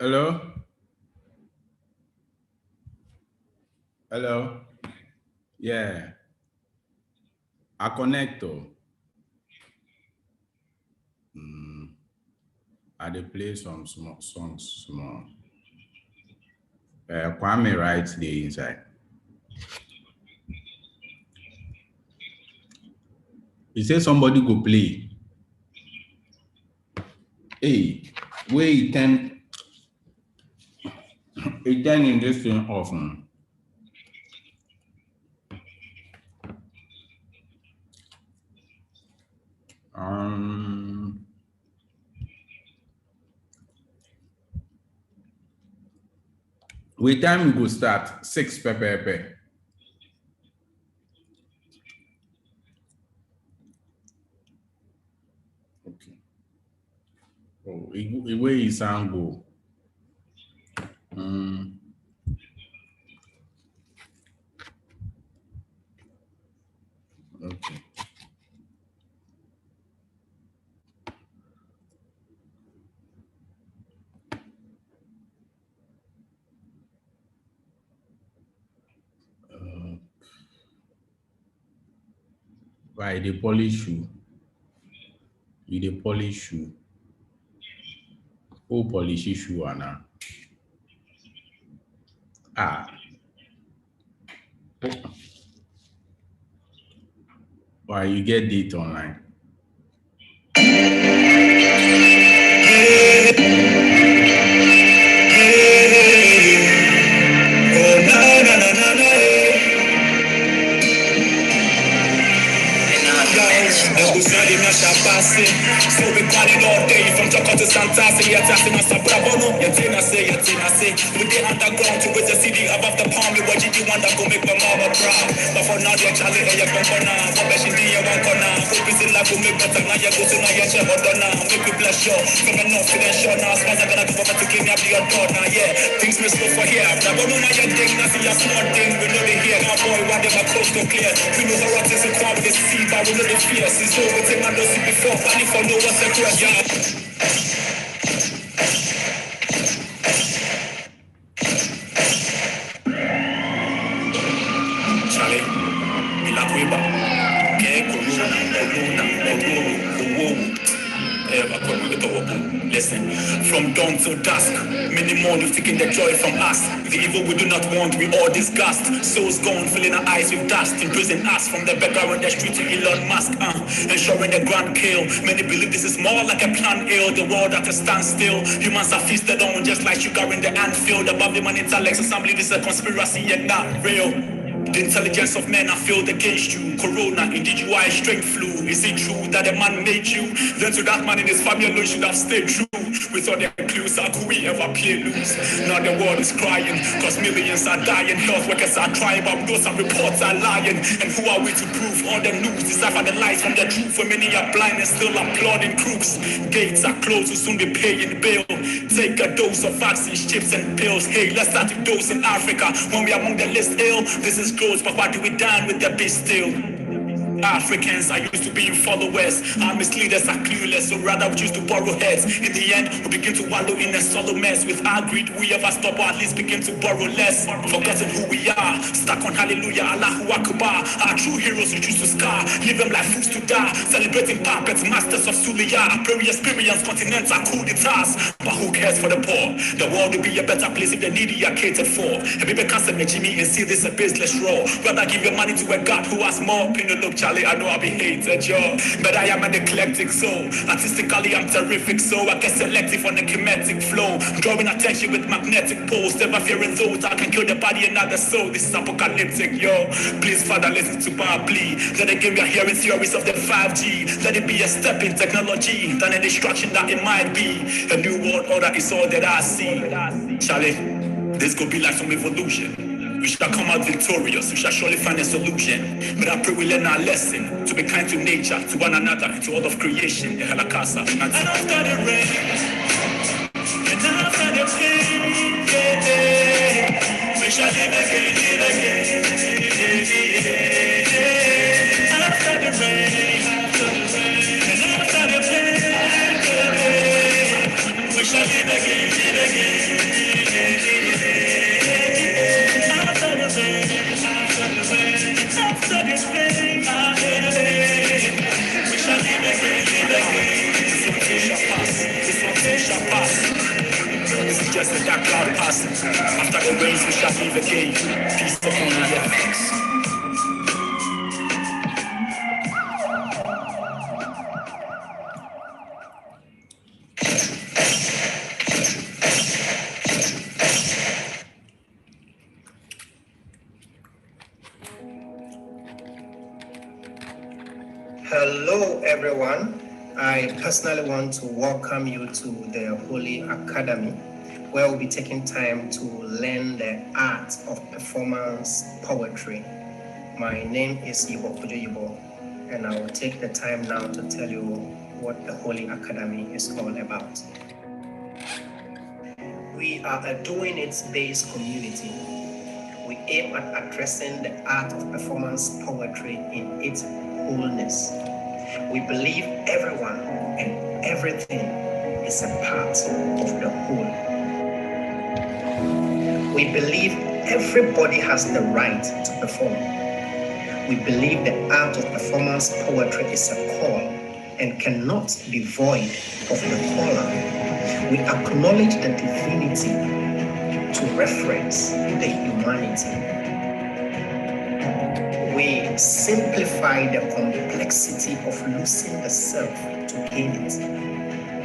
Hello? Hello? Yeah. I connect. I dey play some small songs small. Kwame right there inside. He say somebody go play. Hey, where he turn in this thing off. Wait time we go start 6 pepper. Okay. Oh, where he sound go? Okay. Why they polish shoe? You dey polish shoe? Who polish shoe now? Why you get date online? So we call it all day from Joko to Santasi. Yet I see my Sabrabono. Yet I say. We get underground to with the city above the palm. We watch it, you want to go make my mama proud. But for now, they're Charlie, and you're going to for Beshin, you're one corner. Focus in life will make better. Now you're going to know your chef or donna. Make you bless you. From a north to the shore now. Spans are going to go over to give me up your door now. Yeah, things may slow for here. Now, but now you're digging, I see a small thing. We know they hear. Now, boy, why they my coast go clear. We know how it is to crowd with the sea, but we know they fear. Since over take my nose before. Funny for no what's the question. Charlie, Mila Cuiba, que listen, from dawn till dusk, many more you've taken the joy from us. The evil we do not want, we all disgust. Souls gone, filling our eyes with dust. Imprison us from the beggar on the street to Elon Musk. Ensuring the grand kill. Many believe this is more like a plan ill. The world at a standstill. Humans are feasted on just like sugar in the antfield. Above the man intellects assembly, this is a conspiracy yet not real. The intelligence of men are filled against you. Corona, indeed you are a straight flu. Is it true that a man made you? Then to that man in his family alone should have stayed true. With all the clues, how could we ever play loose? Now the world is crying, cause millions are dying. Health workers are trying, but those are reports are lying. And who are we to prove all the news? Decipher the lies from the truth. For many are blind and still applauding crooks. Gates are closed, will soon be paying bail. Take a dose of vaccines, chips and pills. Hey, let's start with dose in Africa. When we are among the list ill, this is close, but why do we dine with the beast still? Africans are used to being followers. Our misleaders are clueless, so rather we choose to borrow heads. In the end, we begin to wallow in a solo mess. With our greed, we ever stop or at least begin to borrow less. Forgotten who we are, stuck on hallelujah, Allahu Akbar. Our true heroes we choose to scar, leave them like fools to die. Celebrating puppets, masters of Suliya. Our very experience, continents are coup d'etats. But who cares for the poor? The world will be a better place if the needy are catered for. And people can't say Jimmy and see this a baseless raw. Rather give your money to a God who has more. Look, Charlie, I know I'll be hated, yo. But I am an eclectic soul. Artistically, I'm terrific, so I get selective on the kinetic flow. Drawing attention with magnetic poles. Never fearing those I can kill the body and not the soul. This is apocalyptic, yo. Please, Father, listen to my plea. Let again we are hearing theories of the 5G. Let it be a step in technology than a distraction that it might be. A new world order is all that I see. Charlie, this could be like some evolution. We shall come out victorious, we shall surely find a solution. But I pray we learn our lesson, to be kind to nature, to one another, and to all of creation. Ehalakasa. And after the rain, and after the pain, we shall live again, After the rain, and after the pain, we shall live again, the dark cloud passing. After the rains we shall leave again. Peace upon the earth. Hello, everyone. I personally want to welcome you to the Holy Academy, where we'll be taking time to learn the art of performance poetry. My name is Yibo Kujo, and I will take the time now to tell you what the Holy Academy is all about. We are a doing it-based community. We aim at addressing the art of performance poetry in its wholeness. We believe everyone and everything is a part of the whole. We believe everybody has the right to perform. We believe the art of performance poetry is a call and cannot be void of the caller. We acknowledge the divinity to reference the humanity. We simplify the complexity of losing the self to gain it.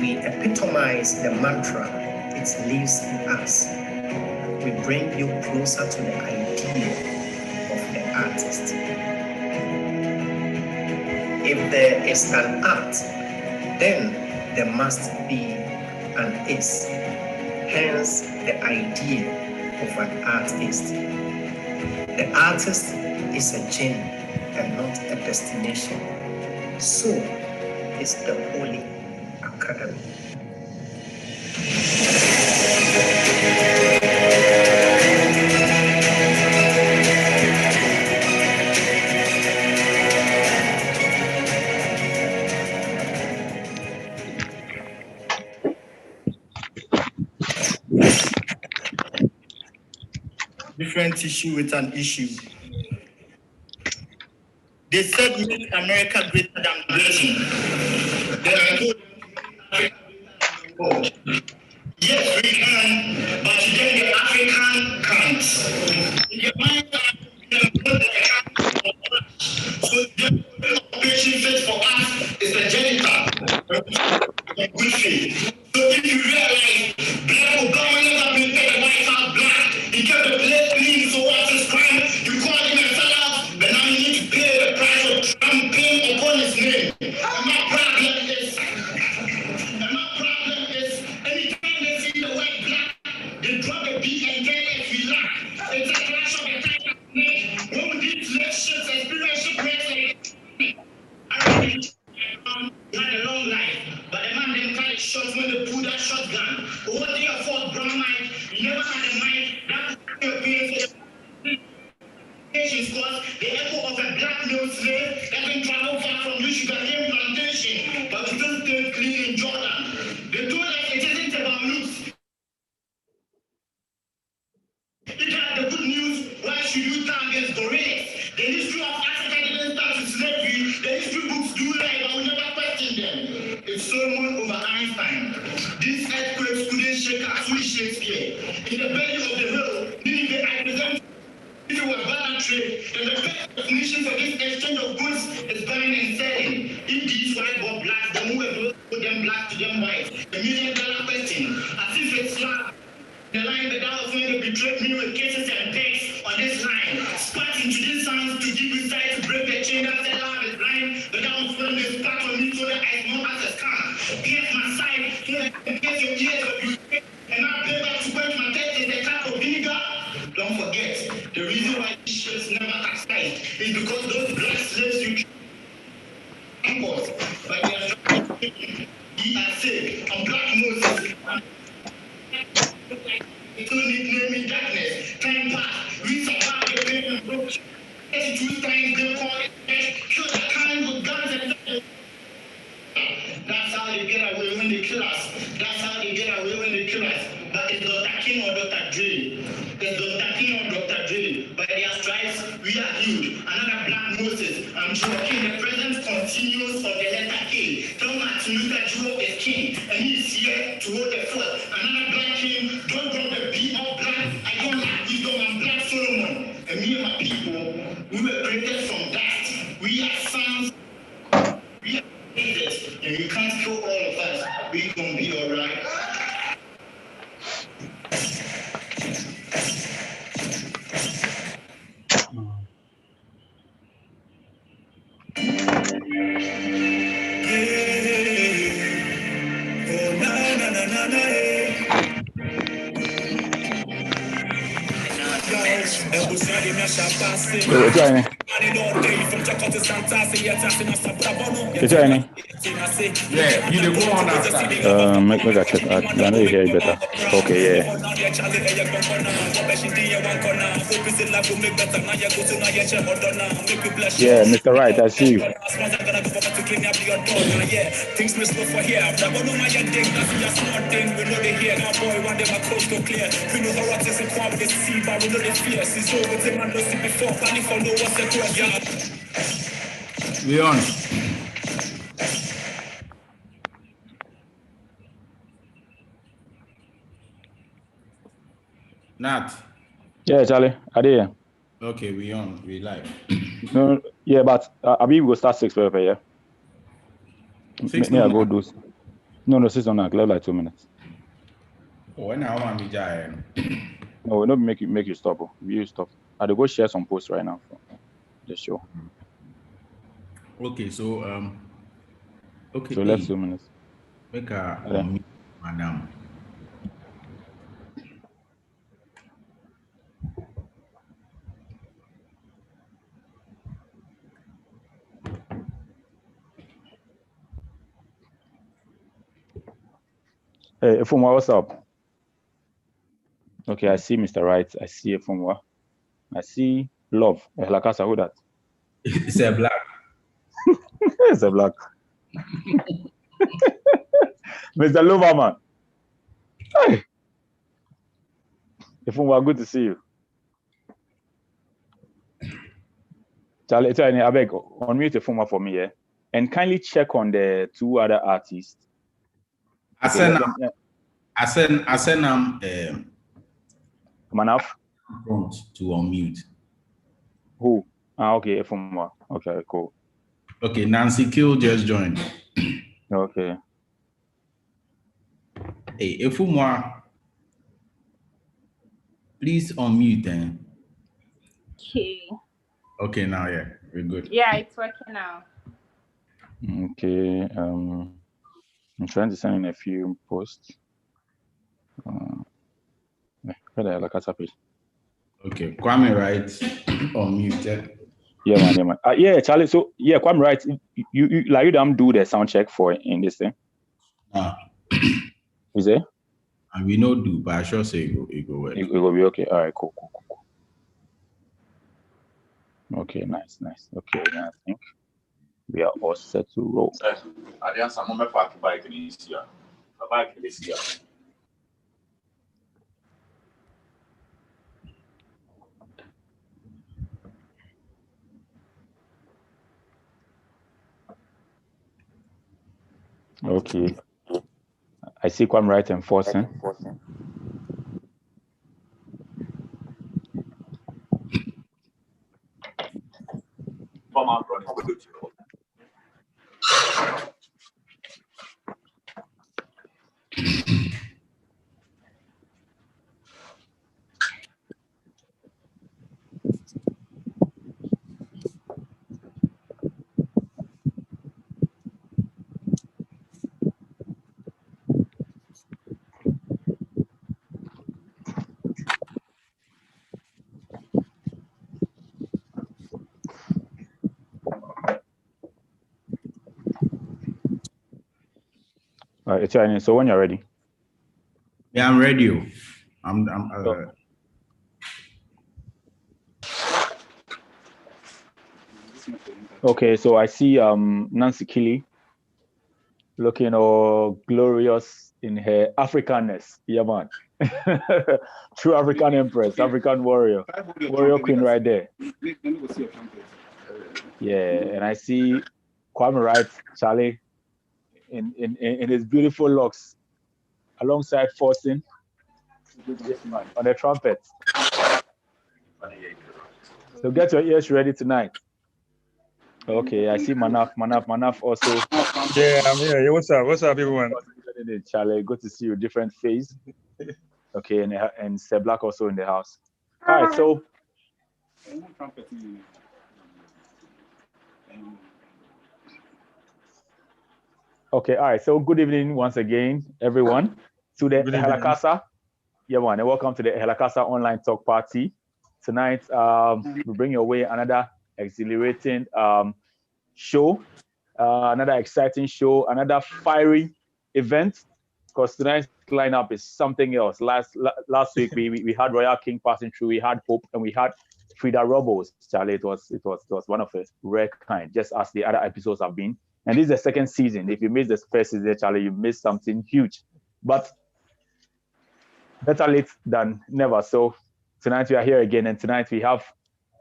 We epitomize the mantra, it lives in us. We bring you closer to the idea of the artist. If there is an art, then there must be an is. Hence, the idea of an artist. The artist is a journey and not a destination. So is the Holy Academy. Different issue with an issue. They said make America greater than Britain. Then I told them, yes, we can, but then the African can't. In your mind, so the operation fit for us is the genital. Good faith. So if you realize Black Obama never been paid the White House black, he kept the place clean, so what's his crime? You call him and sell out, but now you need to pay the price of Trump paying upon his name. And my problem is, anytime they see the white black, they drop the beat and then if we laugh. It's a clash of the time. When we did lectures, experiential breaks, I had a long life, but the man them carry shots when they pull that shotgun. But what they afford brown mic, you never had a mic, that you're paying for cause the echo of a black male slave that can travel far from you sugarcane plantation, but still stay clean in Jordan. They told us it isn't about looks. It had the good news, why should you turn against gorillas? The history of Africa didn't start with slavery, the history books do lie, but we never question them. It's Solomon over Einstein. These earthquakes couldn't shake us with Shakespeare. In the belly of the hill, Nineveh, I present if you were barter trade, then the best definition for this exchange of goods is buying and selling. If these white bought black, then who will put them black to them white? The $1,000,000 question, as if it's slap. The line that I was going to betray me with cases and pegs on this line. Spat into these sounds to give you sight to break the chain that said love is blind. The down friend is spat on me so that I know as a scam. Pierce my side so that I can pierce your ears of you. And I pay back to quench my taste in the cup of vinegar. Don't forget, the reason why these ships never capsized is because those black slaves you import, but they are trying to take ye are saved. I'm Black Moses. It's only name in darkness. Time passed. We survived the pain and broke. 82 times they call it death. Kill the kind with guns and that's how they get away when they kill us. That's how they get away when they kill us. But it's Dr. King or Dr. Dre. It's Dr. King or Dr. Dre. By their stripes, we are healed. Another Black Moses. I'm joking. The present continues of the letter K. Tell Martin Luther Jr. is king. And he's here to hold the fort. Another Black king. Don't Yeah, you the go on that side. Make I check. I know you hear it better. Okay, yeah. Yeah, Mr. Right, I see you. Things may slow for here. But no my thing, that's just one thing. We know they hear our boy one day my clothes go clear. We know how it is and quite they see, but we know they fear. Since over them and don't see before, planning for no what's the question. We on. Nat. Yeah, Charlie, I did. Okay, we on. We live. No, yeah, but I mean, we'll start 6 per yeah. 6 I go do. No, 6 on like 2 minutes. Oh, when I want to be giant. No, we not make you stop. You stop. I go share some posts right now for the show. Okay, so okay. So let's 2 minutes. Make a madam. Hey, Efumwa, what's up? Okay, I see Mr. Right. I see Efumwa. I see Love. Ehalakasa, who that? It's a black. It's a black. Mr. Loverman. Hey. Efumwa, good to see you. Charlie, I beg, unmute Efumwa for me, yeah? And kindly check on the 2 other artists. I send Manaf prompt to unmute. Who? Okay, Efumwa. Okay, cool. Okay, Nancy Kill just joined. Okay. Hey, Efumwa, please unmute then. Okay. Okay, now yeah, we're good. Yeah, it's working now. Okay. I'm trying to send in a few posts. Where the Ehalakasa page? Okay, Kwame right unmuted. Yeah, man. Yeah, Charlie. So yeah, Kwame right. You like you don't do the sound check for in this thing. Is it? And we know do, but I sure say it go well. It will be okay. All right, cool. Okay, nice. Okay, then I think we are all set to roll. Okay. I see Kwame right enforcing. So when you're ready. Yeah, I'm ready. Okay, so I see Nancy Kelly looking all glorious in her Africanness. Yeah, man. True African empress, African warrior queen right there. Yeah, and I see Kwame Wright, Charlie, in his beautiful locks, alongside Forcing on the trumpet. So get your ears ready tonight. Okay, I see Manaf also. Yeah, I'm here. Yeah, what's up, everyone? Charlie, good to see you. Different face. Okay, and Sir Black also in the house. All right, so Okay, all right. So good evening once again, everyone, to the Good evening. Ehalakasa. Yeah, man, and welcome to the Ehalakasa online talk party. Tonight, we bring your way another exhilarating show, another exciting show, another fiery event. Because tonight's lineup is something else. Last week we had Royal King passing through, we had Hope, and we had Frida Robles. Charlie, it was one of a rare kind, just as the other episodes have been. And this is the second season. If you missed the first season, Charlie, you missed something huge. But better late than never. So tonight we are here again, and tonight we have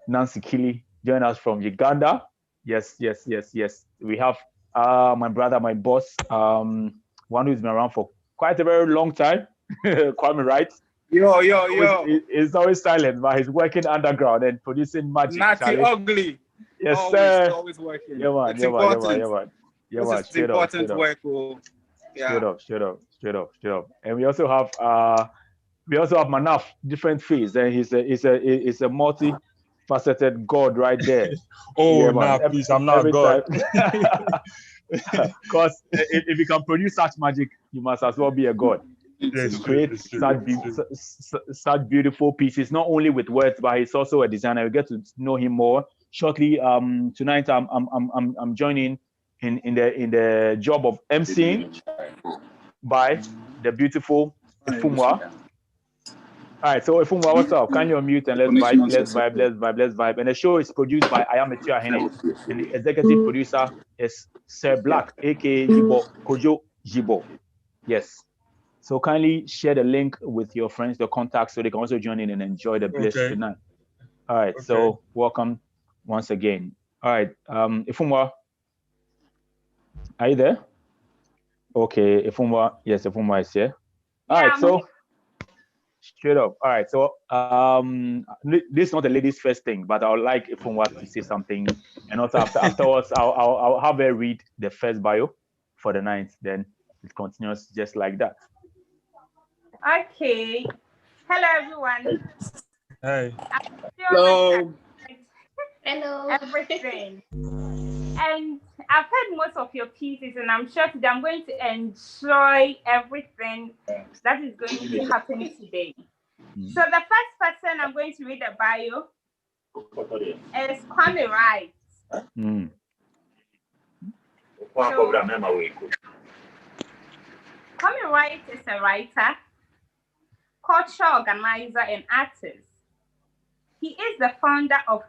Nancy Kili join us from Uganda. Yes. We have my brother, my boss, one who's been around for quite a very long time. Kwame, right? Yo. He's always silent, but he's working underground and producing magic. Natty ugly. Yes, sir. Always working. Yeah, man. It's important. Yeah, man. It's important work. Yeah. Straight up. And we also have Manaf, different phase, and he's a multi-faceted god right there. Oh, nah, please, I'm not God. Because if you can produce such magic, you must as well be a god. Yes, Create such beautiful pieces, not only with words, but he's also a designer. We get to know him more shortly. Tonight I'm joining in the job of emceeing by the beautiful Ifumwa. All right, so Ifumwa, what's up? Can you unmute and let's vibe. And the show is produced by Ayametu Ahene, and the executive producer is Sir Black, aka Yibo Kojo Jibo. Yes. So kindly share the link with your friends, your contacts, so they can also join in and enjoy the bliss tonight. All right, so welcome once again. All right, Ifumwa, are you there? Okay, Ifumwa, yes, Ifumwa is here. All right, so straight up. All right, so this is not the ladies' first thing, but I would like Ifumwa to say something, and also afterwards I'll have her read the first bio for the night. Then it continues just like that. Okay. Hello, everyone. Hey. Hello. Everything. And I've heard most of your pieces, and I'm sure today I'm going to enjoy everything that is going to be happening today. So the first person I'm going to read the bio is Kwame Wright. Kwame Wright is a writer, cultural organizer, and artist. He is the founder of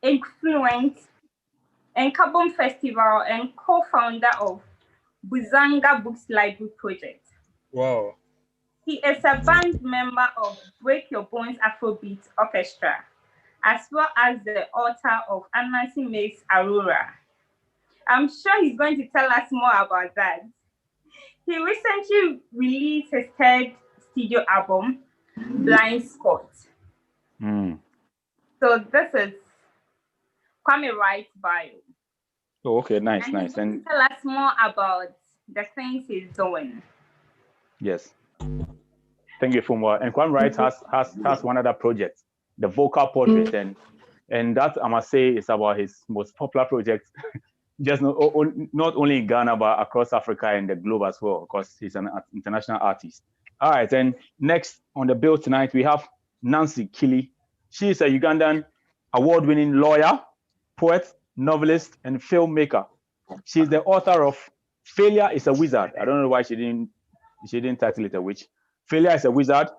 Influence and Carbon Festival and co-founder of Buzanga Books Library Project. Wow. He is a band member of Break Your Bones Afrobeat Orchestra, as well as the author of Anansi Makes Aurora. I'm sure he's going to tell us more about that. He recently released his third studio album, Blind Spot. So this is Kwame Wright's bio. Oh, okay, nice. And tell us more about the things he's doing. Yes. Thank you, Ifumwa. And Kwame Wright has one other project, the Vocal Portrait, and that I must say is about his most popular project. Just not only in Ghana, but across Africa and the globe as well, because he's an international artist. All right, and next on the bill tonight, we have Nancy Kili. She is a Ugandan award-winning lawyer, poet, novelist, and filmmaker. She's the author of Failure is a Wizard. I don't know why she didn't title it a witch. Failure is a Wizard,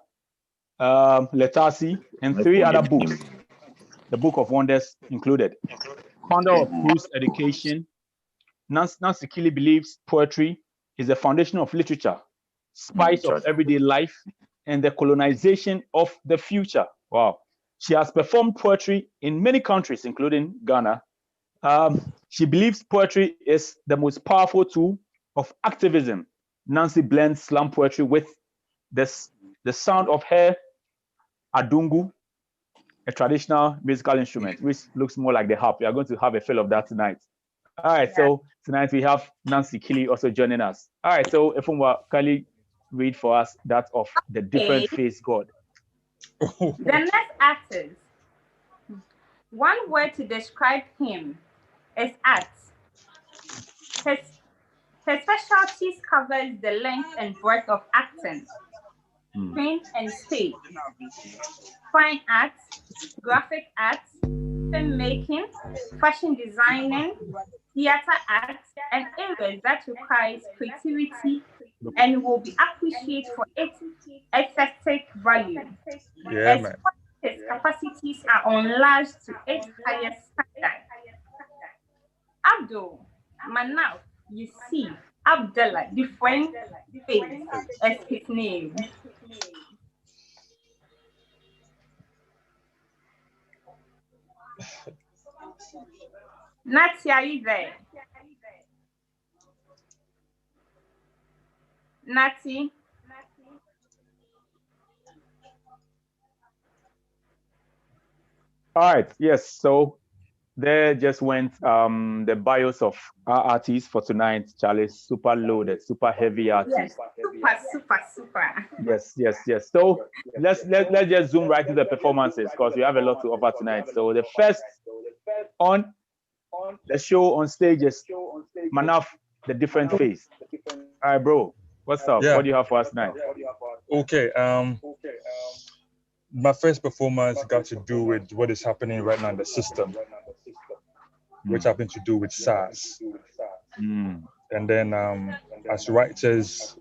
Lethargy, and 3 other books, the Book of Wonders included. Founder of Bruce Education, Nancy Kili believes poetry is the foundation of literature, spice of everyday life, and the colonization of the future. Wow. She has performed poetry in many countries, including Ghana. She believes poetry is the most powerful tool of activism. Nancy blends slam poetry with the sound of her adungu, a traditional musical instrument, which looks more like the harp. We are going to have a feel of that tonight. All right, so tonight we have Nancy Kili also joining us. All right, so Ifumwa, can you read for us that of the different face God? The next artist, one word to describe him is art. Her specialties covers the length and breadth of acting, screen and stage, fine arts, graphic arts, filmmaking, fashion designing, theater arts, and areas that requires creativity and will be appreciated for its aesthetic value. Yeah, man. His capacities are enlarged to its highest standard. Abdul Manaf Yusuf Abdullah, different face as his name. Nati, are you there? Nati? All right, yes. So there just went the bios of our artists for tonight. Charlie, super loaded, super heavy artists. Yes, super. Yes. So let's just zoom right to the performances because we have a lot to offer tonight. So the first on the show on stage is Manaf, the different face. All right, bro. What's up? Yeah. What do you have for us tonight? Okay. My first performance got to do with what is happening right now in the system, which happened to do with SARS. And then as writers,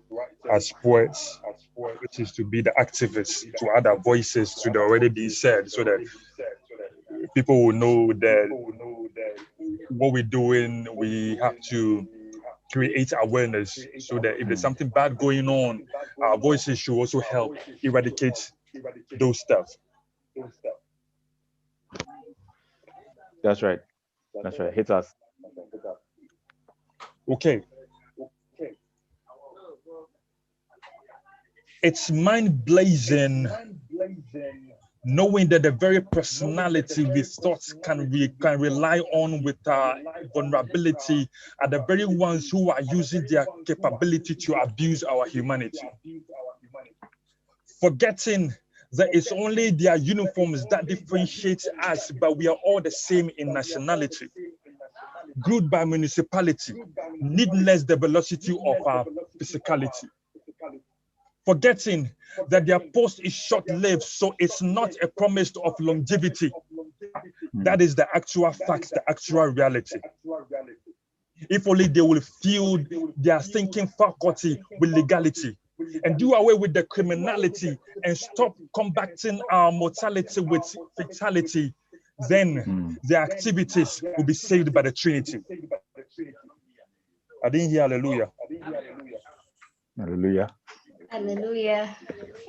as poets, which is to be the activists, to add our voices to the already being said, so that people will know that what we're doing, we have to create awareness so that if there's something bad going on, our voices should also help eradicate those stuff. That's right. Hit us. Okay. It's mind-blazing knowing that the very personality we thought we can rely on with our vulnerability are the very ones who are using their capability to abuse our humanity. Forgetting that it's only their uniforms that differentiates us, but we are all the same in nationality. Glued by municipality, needless the velocity of our physicality. Forgetting that their post is short-lived, so it's not a promise of longevity. That is the actual fact, the actual reality. If only they will fill their thinking faculty with legality and do away with the criminality and stop combating our mortality with fatality, then their activities will be saved by the Trinity. I didn't hear hallelujah. Hallelujah.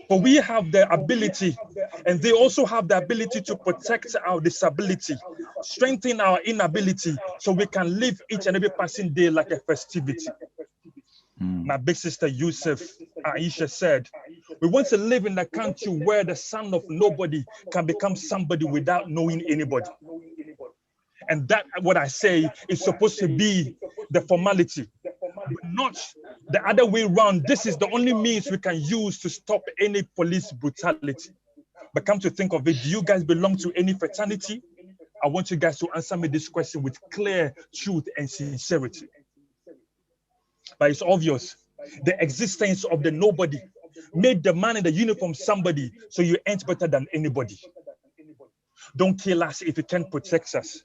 But we have the ability, and they also have the ability to protect our disability, strengthen our inability, so we can live each and every passing day like a festivity. My big sister Yusuf Aisha said, we want to live in a country where the son of nobody can become somebody without knowing anybody. And that, what I say, is supposed to be the formality, but not the other way around. This is the only means we can use to stop any police brutality. But come to think of it, do you guys belong to any fraternity? I want you guys to answer me this question with clear truth and sincerity. But it's obvious, the existence of the nobody made the man in the uniform somebody, so you ain't better than anybody. Don't kill us if you can't protect us.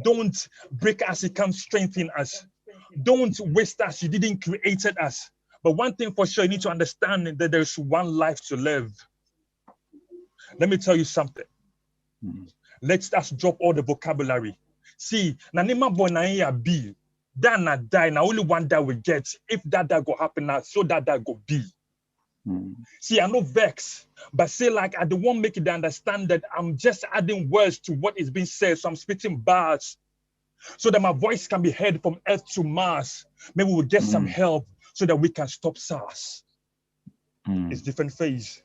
Don't break us, you can't strengthen us. Don't waste us, you didn't create us. But one thing for sure, you need to understand that there's one life to live. Let me tell you something. Let's just drop all the vocabulary. See, Nanima Bonaya be, that not die, now only one that we get. If that go happen now, so that go be. See, I know vex, but say like I don't want to make it understand that I'm just adding words to what is being said. So I'm spitting bars so that my voice can be heard from Earth to Mars. Maybe we'll get some help so that we can stop SARS. It's different phase.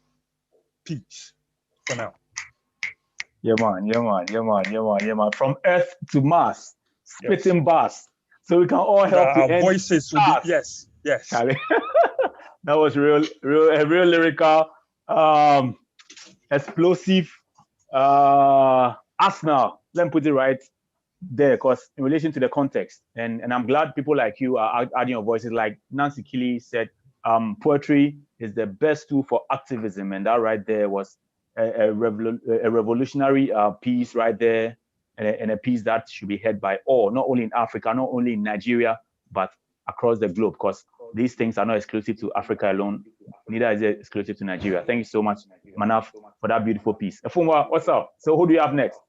Peace for now. Yeah, man. From Earth to Mars, spitting bars. So we can all help our to end voices will be, yes. Charlie. That was real lyrical, explosive, Arsenal. Let me put it right. there, because in relation to the context, and I'm glad people like you are adding your voices. Like Nancy Keeley said, poetry is the best tool for activism, and that right there was a revolutionary piece right there, and a piece that should be heard by all, not only in Africa, not only in Nigeria, but across the globe, because these things are not exclusive to Africa alone, neither is it exclusive to Nigeria. Thank you so much, Manaf, for that beautiful piece. Efumwa, what's up? So who do you have next?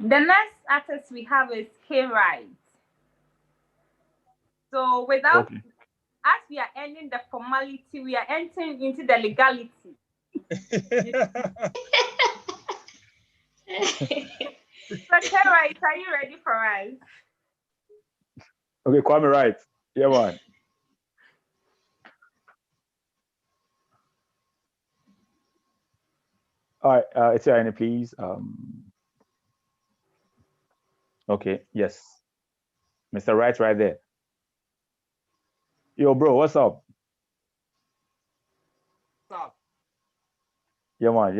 The next artist we have is K-Ride. So without, as we are ending the formality, we are entering into the legality. So K-Ride, are you ready for us? Okay, Kwame, right. Yeah, man. All right, it's your please. Okay, yes. Mr. Wright right there. Yo, bro, what's up? What's up? Yeah, man.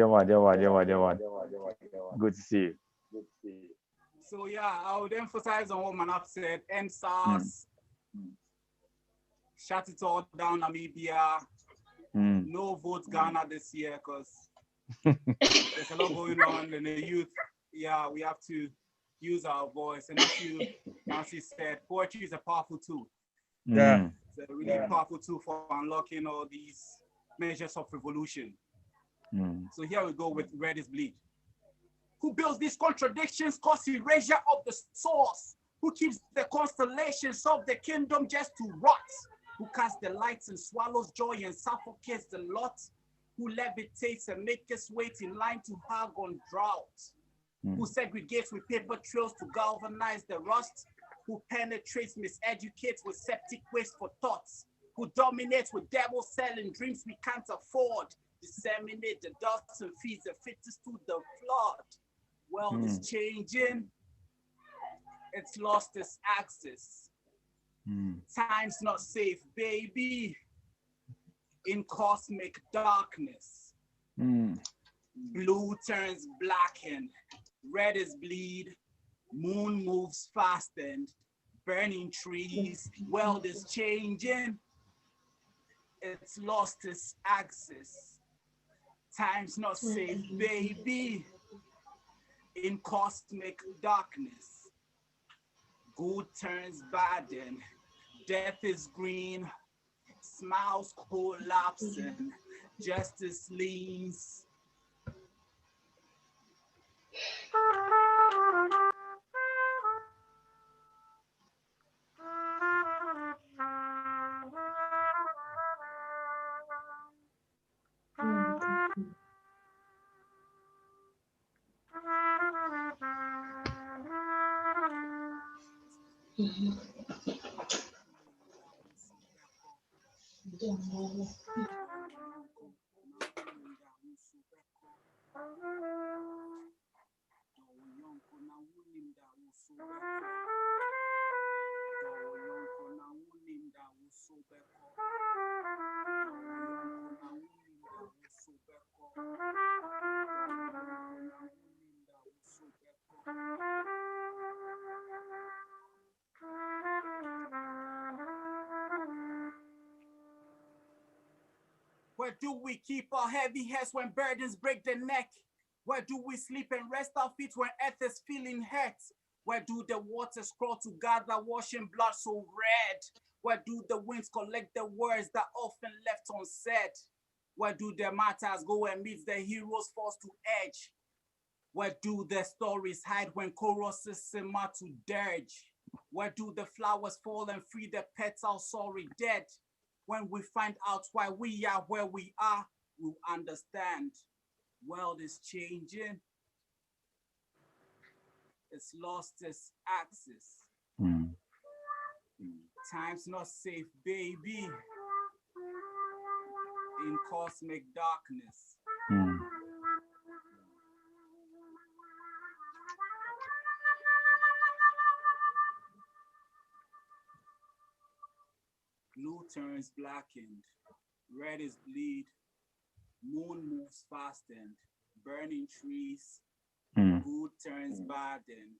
Good to see you. So yeah, I would emphasize on what Manaf said. NSAS, shut it all down, Namibia. No vote Ghana this year because there's a lot going on in the youth. Yeah, we have to use our voice. And as you, Nancy said, poetry is a powerful tool. Yeah. It's a really powerful tool for unlocking all these measures of revolution. So here we go with Red is Bleed. Who builds these contradictions, cause erasure of the source? Who keeps the constellations of the kingdom just to rot? Who casts the lights and swallows joy and suffocates the lot? Who levitates and makes us wait in line to hug on drought? Who segregates with paper trails to galvanize the rust? Who penetrates, miseducates with septic waste for thoughts? Who dominates with devil selling dreams we can't afford? Disseminate the dust and feeds the fittest to the flood. World is changing. It's lost its axis. Time's not safe, baby. In cosmic darkness. Blue turns blackened. Red is bleed. Moon moves fastened. Burning trees. World is changing. It's lost its axis. Time's not safe, baby. In cosmic darkness. Good turns bad and death is green. Smiles collapse and justice leans. Where do we keep our heavy heads when burdens break the neck? Where do we sleep and rest our feet when earth is feeling hurt? Where do the waters crawl to gather, washing blood so red? Where do the winds collect the words that often left unsaid? Where do the martyrs go and meet the heroes forced to edge? Where do the stories hide when choruses simmer to dirge? Where do the flowers fall and free the petals sorry dead? When we find out why we are where we are, we'll understand. World is changing. It's lost its axis. Time's not safe, baby. In cosmic darkness. Blue turns blackened, red is bleed, moon moves fastened, burning trees, Good turns bad and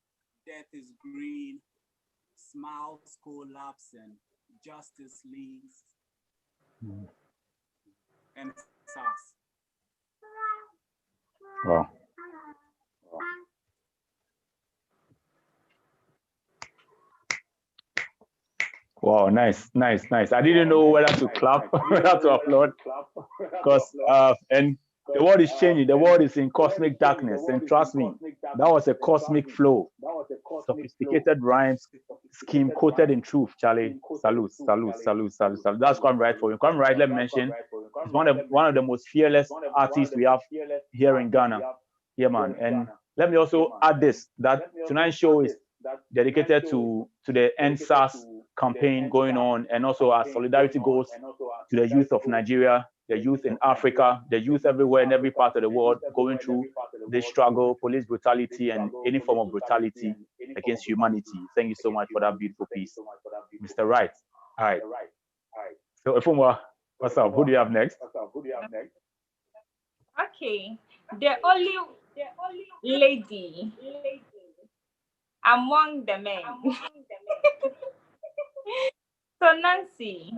death is green. Smiles collapse and justice leans. And SARS. Wow. Wow, nice. I didn't know whether to clap, whether to applaud, because and the world is changing. The world is in cosmic darkness, and trust me, that was a cosmic flow. Sophisticated rhymes, scheme quoted in truth. Charlie, salute. That's Kwame Wright for you. Kwame Wright, let me mention, is one of the most fearless artists we have here in Ghana. Yeah, man. And let me also add this: that tonight's show is dedicated to the End SARS campaign going on, and also our solidarity goes to the youth of Nigeria, the youth in Africa, the youth everywhere in every part of the world going through this struggle, police brutality, and any form of brutality against humanity. Thank you so much for that beautiful piece, Mr. Wright. All right. So, Efumwa, what's up? Who do you have next? Okay, the only lady among the men. So Nancy,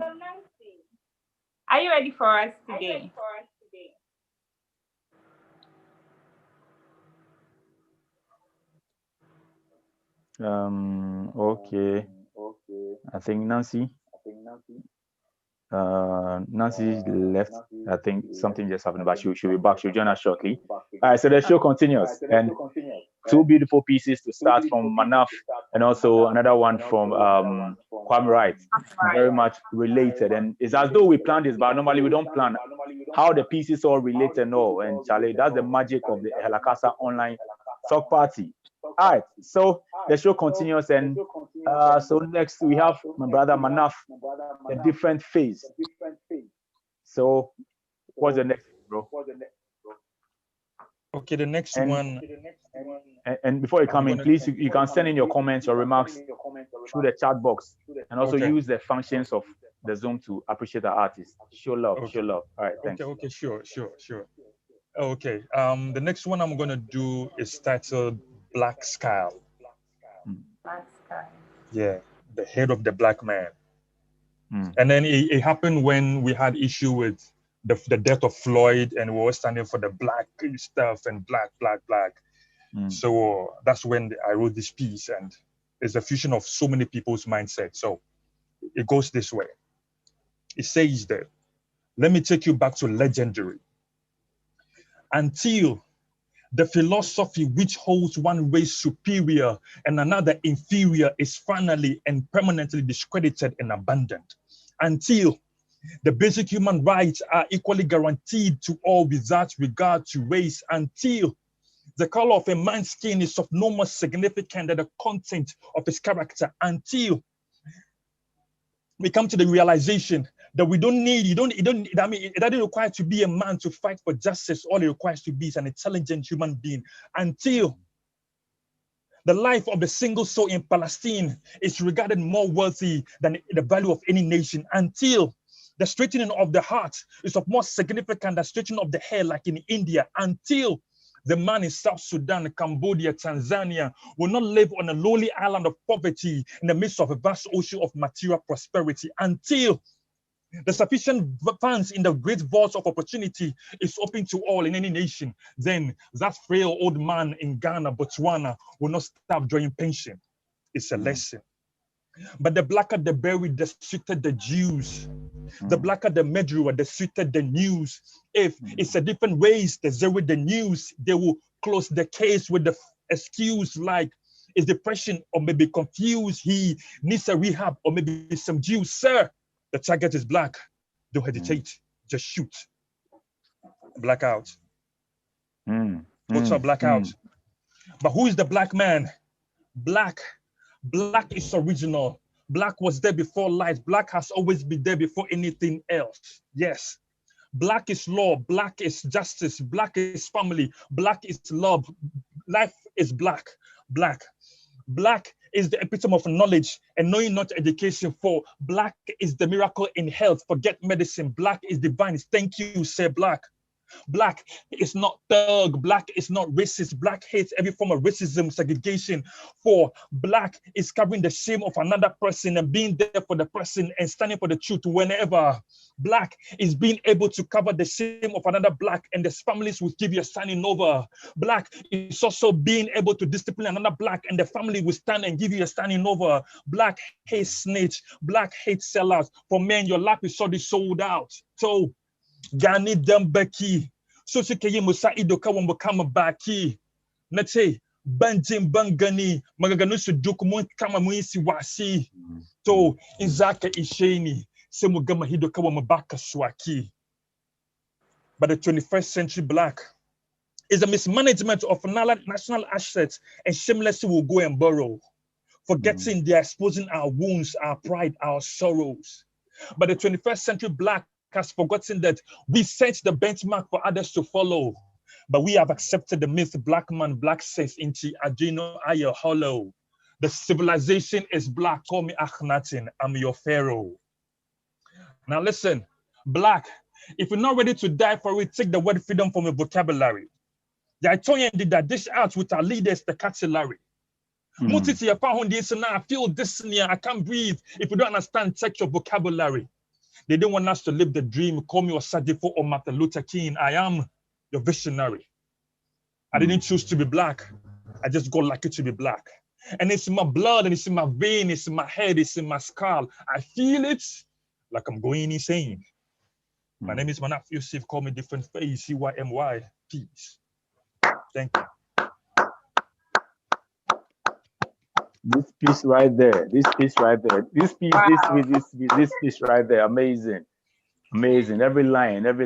are you ready for us today? Okay. I think Nancy left. I think something just happened, but she'll be back. She'll join us shortly. All right, so the show continues, and two beautiful pieces to start from Manaf, and also another one from Kwame Wright. Very much related, and it's as though we planned this, but normally we don't plan how the pieces all relate and all. And Charlie, that's the magic of the Ehalakasa online talk party. All right, so the show continues, and so next we have my brother Manaf, a different phase. So what's the next, bro? Okay, the next one. And before you come in, please, you can send in your comments or remarks through the chat box, and also use the functions of the Zoom to appreciate our artists. Show love. All right, thanks. Okay, sure. Okay, the next one I'm gonna do is titled Black Sky. Black Sky. Yeah, the head of the black man. And then it happened when we had issue with the death of Floyd, and we were standing for the black stuff and black. So that's when I wrote this piece, and it's a fusion of so many people's mindset. So it goes this way. It says that, let me take you back to legendary. Until the philosophy which holds one race superior and another inferior is finally and permanently discredited and abandoned. Until the basic human rights are equally guaranteed to all without regard to race. Until the color of a man's skin is of no more significance than the content of his character. Until we come to the realization that we don't need, it doesn't require to be a man to fight for justice. All it requires to be is an intelligent human being. Until the life of the single soul in Palestine is regarded more worthy than the value of any nation. Until the straightening of the heart is of more significance than straightening of the hair like in India. Until the man in South Sudan, Cambodia, Tanzania will not live on a lowly island of poverty in the midst of a vast ocean of material prosperity. Until the sufficient funds in the great vault of opportunity is open to all in any nation, then that frail old man in Ghana, Botswana will not stop drawing pension. It's a lesson. But the blacker the berry, the sweeter the juice. The blacker the medua, the sweeter the news. If it's a different race, the zero the news, they will close the case with the excuse like it's depression or maybe confused. He needs a rehab or maybe some juice. Sir, the target is black. Don't hesitate. Just shoot. Blackout. What's up, blackout? But who is the black man? Black is original. Black was there before light. Black has always been there before anything else. Yes. Black is law. Black is justice. Black is family. Black is love. Life is black. Black is the epitome of knowledge and knowing not education for. Black is the miracle in health. Forget medicine. Black is divine. Thank you, say black. Black is not thug. Black is not racist. Black hates every form of racism, segregation. For Black is covering the shame of another person and being there for the person and standing for the truth whenever. Black is being able to cover the shame of another Black and the families will give you a standing over. Black is also being able to discipline another Black and the family will stand and give you a standing over. Black hates snitch. Black hates sellouts. For men, your life is already sold out. So Gani Dambaki. So Sikayi Musa Idoka Wambakama Baki. Nate, Banjim Bangani, Magaganusu Dukumun Kama Muisi Wasi. So Inzaka Isheni, Semugama Hidoka Wambaka Swaki. But the 21st century Black is a mismanagement of national assets and shamelessly will go and borrow, forgetting they're exposing our wounds, our pride, our sorrows. But the 21st century Black has forgotten that we set the benchmark for others to follow. But we have accepted the myth Black man, Black sense into Adino Ayo Hollow. The civilization is Black, call me Akhenaten, I'm your pharaoh. Now listen, Black, if you're not ready to die for it, take the word freedom from your vocabulary. The Italian did that dish out with our leaders, the Katsilari. I feel this near, I can't breathe. If you don't understand, check your vocabulary. They didn't want us to live the dream. Call me Osadifo or Martin Luther King. I am your visionary. I didn't choose to be Black. I just got lucky to be Black. And it's in my blood, and it's in my vein, it's in my head, it's in my skull. I feel it like I'm going insane. My name is Manaf Yusuf. Call me different face, CYMY. Peace. Thank you. This piece right there, this piece right there, this piece right there, amazing, amazing. Every line, every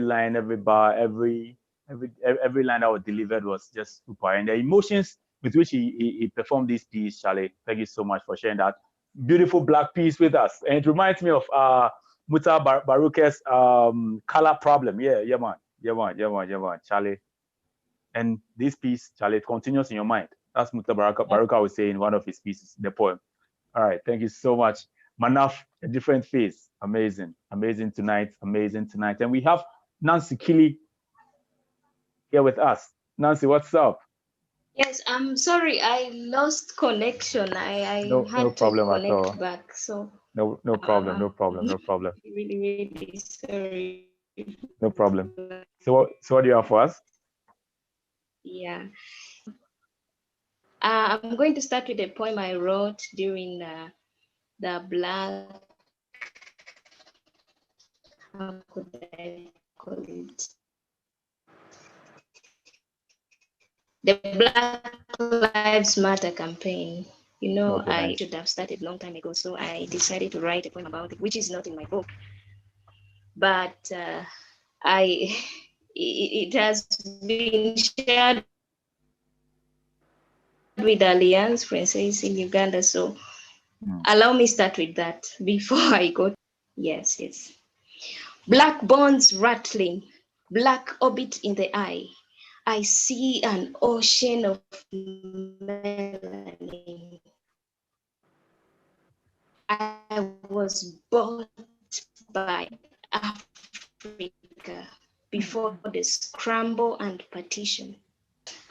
bar, every line that was delivered was just super. And the emotions with which he performed this piece, Charlie, thank you so much for sharing that beautiful Black piece with us. And it reminds me of Muta Baruke's color problem. Yeah, man, Charlie. And this piece, Charlie, it continues in your mind. That's Muta Baruka was saying in one of his pieces, the poem. All right, thank you so much. Manaf, a different face. Amazing tonight, And we have Nancy Kili here with us. Nancy, what's up? Yes, I'm sorry, I lost connection. I no had problem to connect at all. back. So No problem. really sorry. No problem. So what do you have for us? Yeah. I'm going to start with a poem I wrote during the Black, how could I call it? The Black Lives Matter campaign. You know, Okay, I nice. should have started a long time ago, so I decided to write a poem about it, which is not in my book. But it has been shared with Alliance Française in Uganda. So allow me start with that before I go. Yes. Black bones rattling, black orbit in the eye. I see an ocean of melanin. I was bought by Africa before the scramble and partition.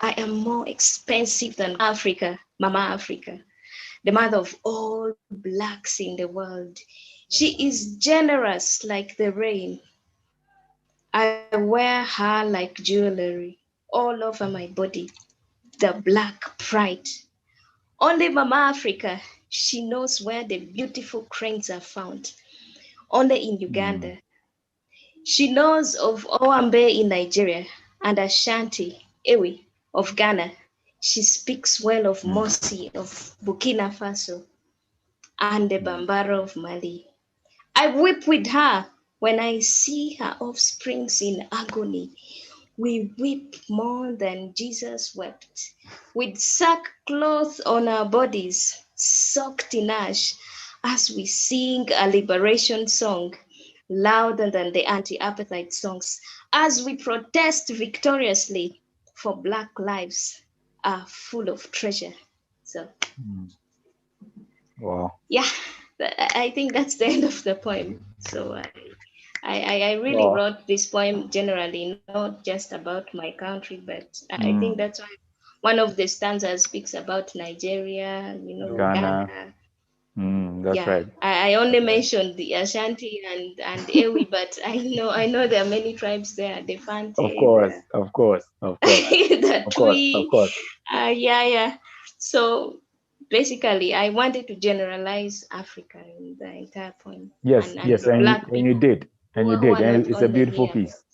I am more expensive than Africa, Mama Africa, the mother of all Blacks in the world. She is generous like the rain. I wear her like jewelry all over my body, the Black pride. Only Mama Africa, she knows where the beautiful cranes are found. Only in Uganda. She knows of Owambe in Nigeria and Ashanti, Ewe of Ghana. She speaks well of Mosi of Burkina Faso and the Bambara of Mali. I weep with her when I see her offsprings in agony. We weep more than Jesus wept, with sackcloth on our bodies, soaked in ash, as we sing a liberation song, louder than the anti-apartheid songs, as we protest victoriously, for Black lives are full of treasure. So, wow. Yeah, I think that's the end of the poem. So I really wrote this poem generally, not just about my country, but I think that's why one of the stanzas speaks about Nigeria, Ghana. That's right. I only mentioned the Ashanti and Ewi, but I know there are many tribes there. The Fante, of course, the Twi. of course. Yeah. So basically, I wanted to generalize Africa in the entire poem. Yes, and you did, and it's a beautiful piece.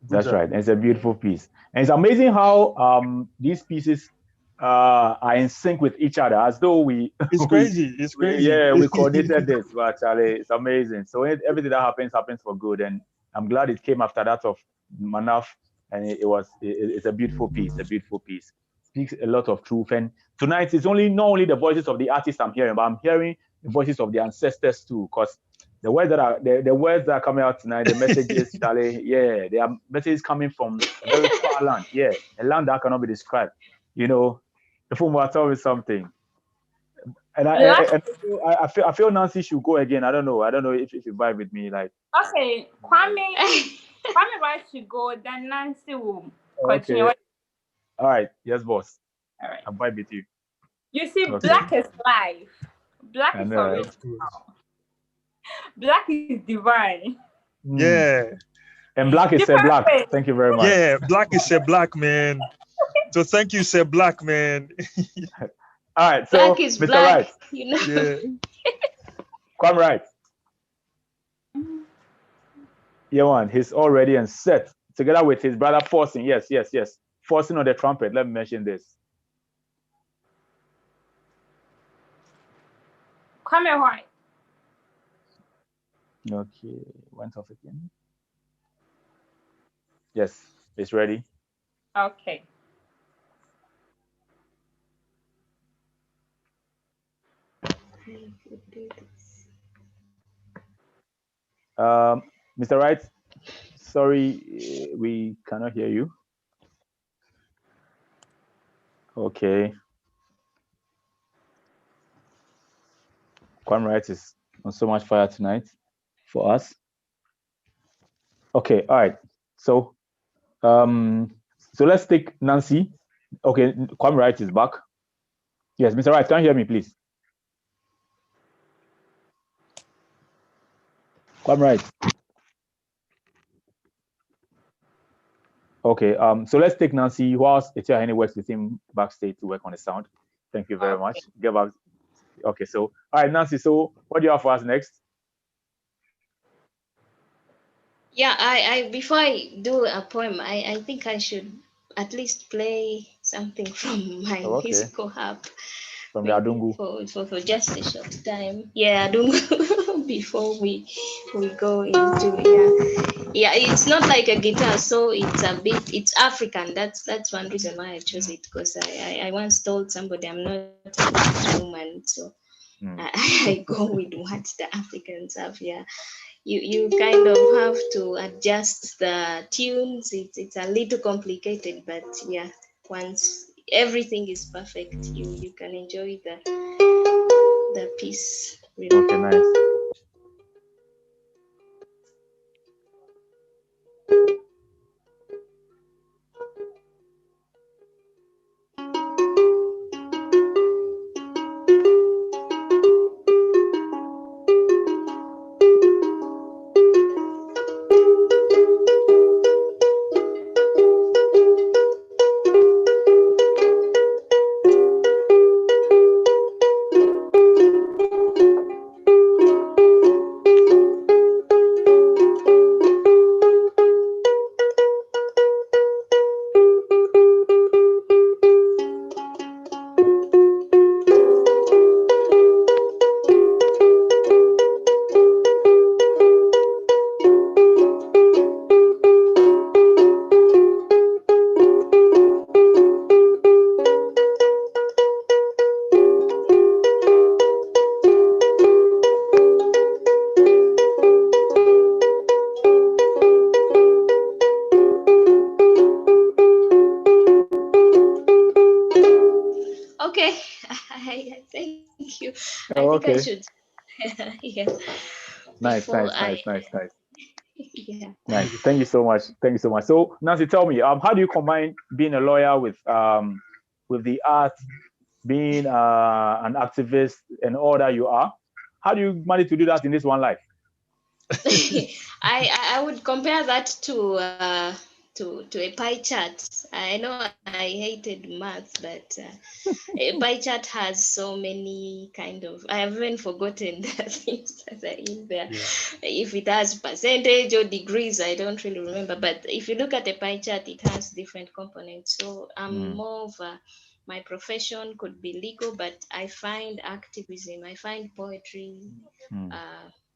That's right, and it's a beautiful piece, and it's amazing how these pieces are in sync with each other, as though It's crazy. It's crazy. We coordinated this, but Charlie, it's amazing. So everything that happens for good, and I'm glad it came after that of Manaf, and it's a beautiful piece. Speaks a lot of truth, and tonight it's not only the voices of the artists I'm hearing, but I'm hearing the voices of the ancestors too, because the words that are coming out tonight, the messages, Charlie, they are messages coming from a very far land, a land that cannot be described. The film will tell me something. And I feel Nancy should go again. I don't know if you vibe with me. Like, okay, Kwame Wright should go, then Nancy will continue. Okay. All right. Yes, boss. All right. I vibe with you. You see, Black is life. Black is original. Black is divine. Yeah. And Black is a black. Thank you very much. Yeah, Black is a black man. So thank you, sir, black man. All right, so Black is Mr. black, Wright. Yeah. Come right. Yeah, man, he's all ready and set together with his brother Forcing. Yes. Forcing on the trumpet. Let me mention this. Kwame White. Okay, went off again. Yes, it's ready. Okay. Mr. Wright, sorry, we cannot hear you. Okay. Kwame Wright is on so much fire tonight for us. Okay, all right. So, so let's take Nancy. Okay, Kwame Wright is back. Yes, Mr. Wright, can you hear me, please? Kwame Wright. Okay, so let's take Nancy whilst Etienne works with him backstage to work on the sound. Thank you very much. Okay, so all right, Nancy, so what do you have for us next? Yeah, I before I do a poem, I think I should at least play something from my musical hub. From the Adungu. For just a short time. Yeah, Adungu before we go into it's not like a guitar, so it's African. That's one reason why I chose it, because I once told somebody I'm not a woman, so I go with what the Africans have. Yeah. You kind of have to adjust the tunes. It's a little complicated, but yeah, once everything is perfect, you can enjoy the piece. Really. Okay, nice. Thank you. I think I should. Yeah. Nice. Yeah. Nice. Thank you so much. Thank you so much. So Nancy, tell me, how do you combine being a lawyer with the art, being an activist, and all that you are? How do you manage to do that in this one life? I would compare that to a pie chart. I know I hated math, but a pie chart has so many kind of. I have even forgotten the things that are in there. Yeah. If it has percentage or degrees, I don't really remember. But if you look at a pie chart, it has different components. So I'm more of my profession could be legal, but I find activism, I find poetry,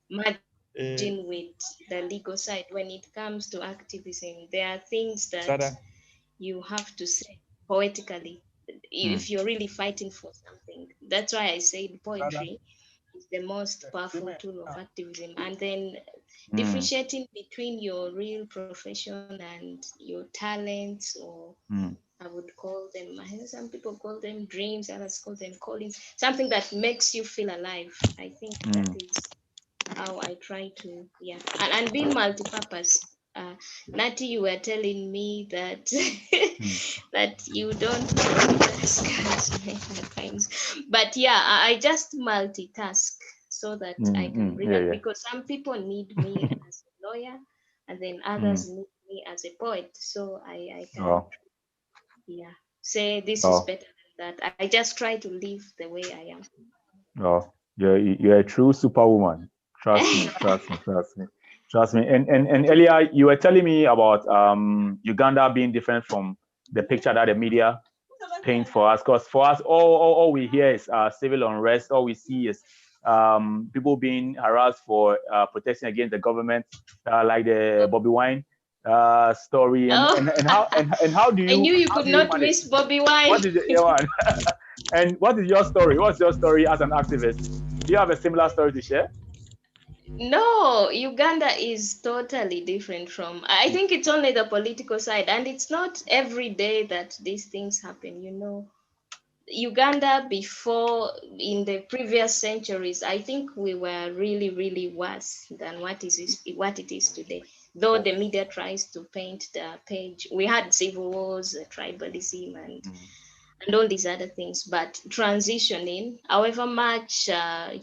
merging with the legal side. When it comes to activism, there are things that you have to say poetically if you're really fighting for something. That's why I said poetry is the most powerful tool of activism. And then differentiating between your real profession and your talents, or I would call them, some people call them dreams, others call them callings, something that makes you feel alive. I think that is how I try to, and being multi-purpose. Nati, you were telling me that that you don't multitask at times, but I just multitask so that I can bring up, because some people need me as a lawyer, and then others need me as a poet. So I can say this is better than that. I just try to live the way I am. Oh, you're a true superwoman. Trust me, trust me, trust me, trust me. And earlier you were telling me about Uganda being different from the picture that the media paint for us. Because for us, all we hear is civil unrest. All we see is people being harassed for protesting against the government, like the Bobby Wine story. And how do I you knew you could not manage? miss Bobby Wine. What is and what is your story? What's your story as an activist? Do you have a similar story to share? No, Uganda is totally different from, I think it's only the political side, and it's not every day that these things happen, you know. Uganda before, in the previous centuries, I think we were really, really worse than what it is today. Though the media tries to paint the page, we had civil wars, tribalism, and all these other things, but transitioning, however much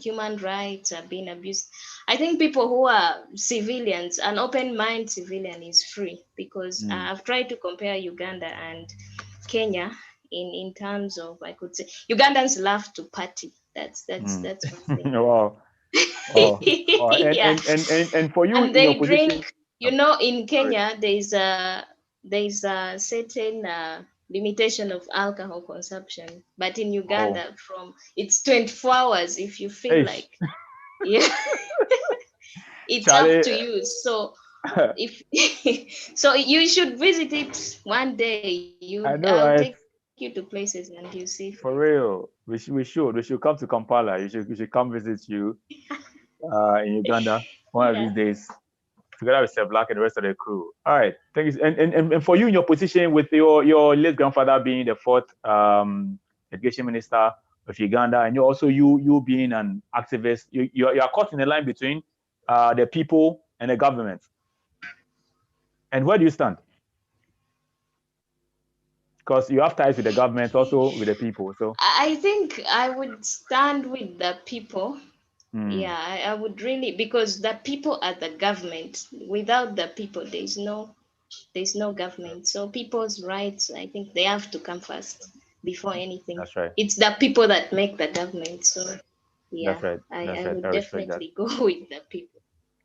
human rights are being abused, I think people who are civilians, an open mind civilian is free, because I've tried to compare Uganda and Kenya in terms of, I could say, Ugandans love to party. That's one thing. Wow. And for you and in they your position, drink, you know, in Kenya there's a certain limitation of alcohol consumption, but in Uganda it's 24 hours if you feel like it's Charlie, up to you. So if so you should visit it one day. I know, I'll right? take you to places and you see. For real, we should come to Kampala. You should come visit you in Uganda one of these days, together with Sir Black and the rest of the crew. All right, thank you. And for you in your position with your late grandfather being the fourth education minister of Uganda, and you being an activist, you are caught in the line between the people and the government. And where do you stand? Because you have ties with the government, also with the people. So I think I would stand with the people. Yeah, I would really, because the people are the government. Without the people, there's no government. So people's rights, I think they have to come first before anything. That's right. It's the people that make the government. So yeah, that's right. I would definitely go with the people.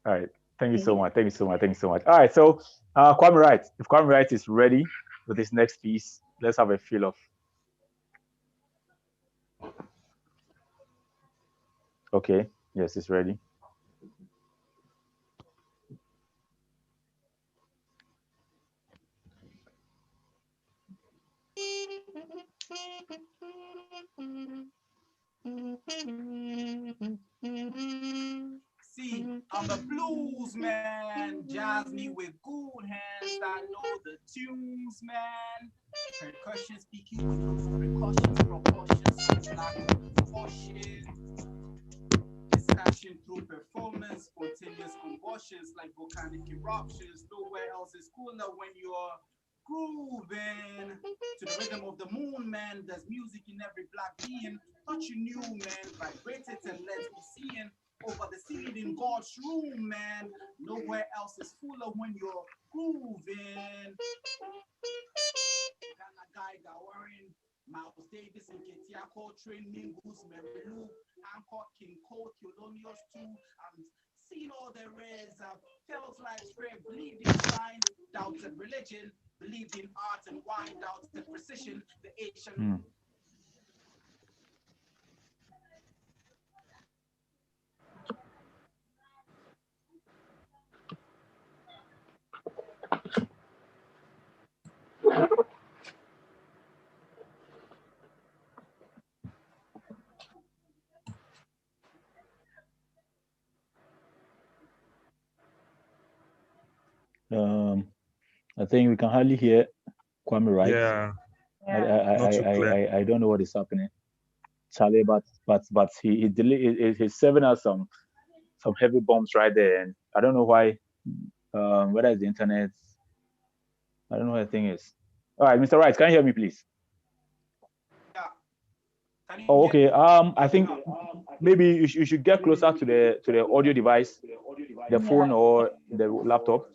All right. Thank you so much. Thank you so much. Thank you so much. All right. So Kwame Wright, if Kwame Wright is ready with his next piece, let's have a feel of. Okay. Yes, it's ready. See, I'm the blues man, jazz me with good hands. I know the tunes, man. Percussion speaking with no precautions, proportions, lack of proportion. This combustion through performance, spontaneous combustions like volcanic eruptions. Nowhere else is cooler when you're grooving to the rhythm of the moon, man. There's music in every black being. Touching you, man. Vibrate it and let's be seeing over the ceiling in God's room, man. Nowhere else is fuller when you're grooving. Ghana guy Gawarin, Miles Davis and Ketia Coltrane, Mingus, Mary Lou, Hancock, King Cole, Thelonious too. I'm seeing all there is. Felt like straight, believed in science, doubted religion, believed in art and wine, doubted precision. The Asian. I think we can hardly hear Kwame, right? Yeah. I don't know what is happening, Charlie, but he's serving us some heavy bombs right there, and I don't know why. Whether it's the internet, I don't know what the thing is. All right, Mr. Wright, can you hear me, please? Yeah. Oh, okay. I think maybe you should get closer to the audio device, the phone or the laptop.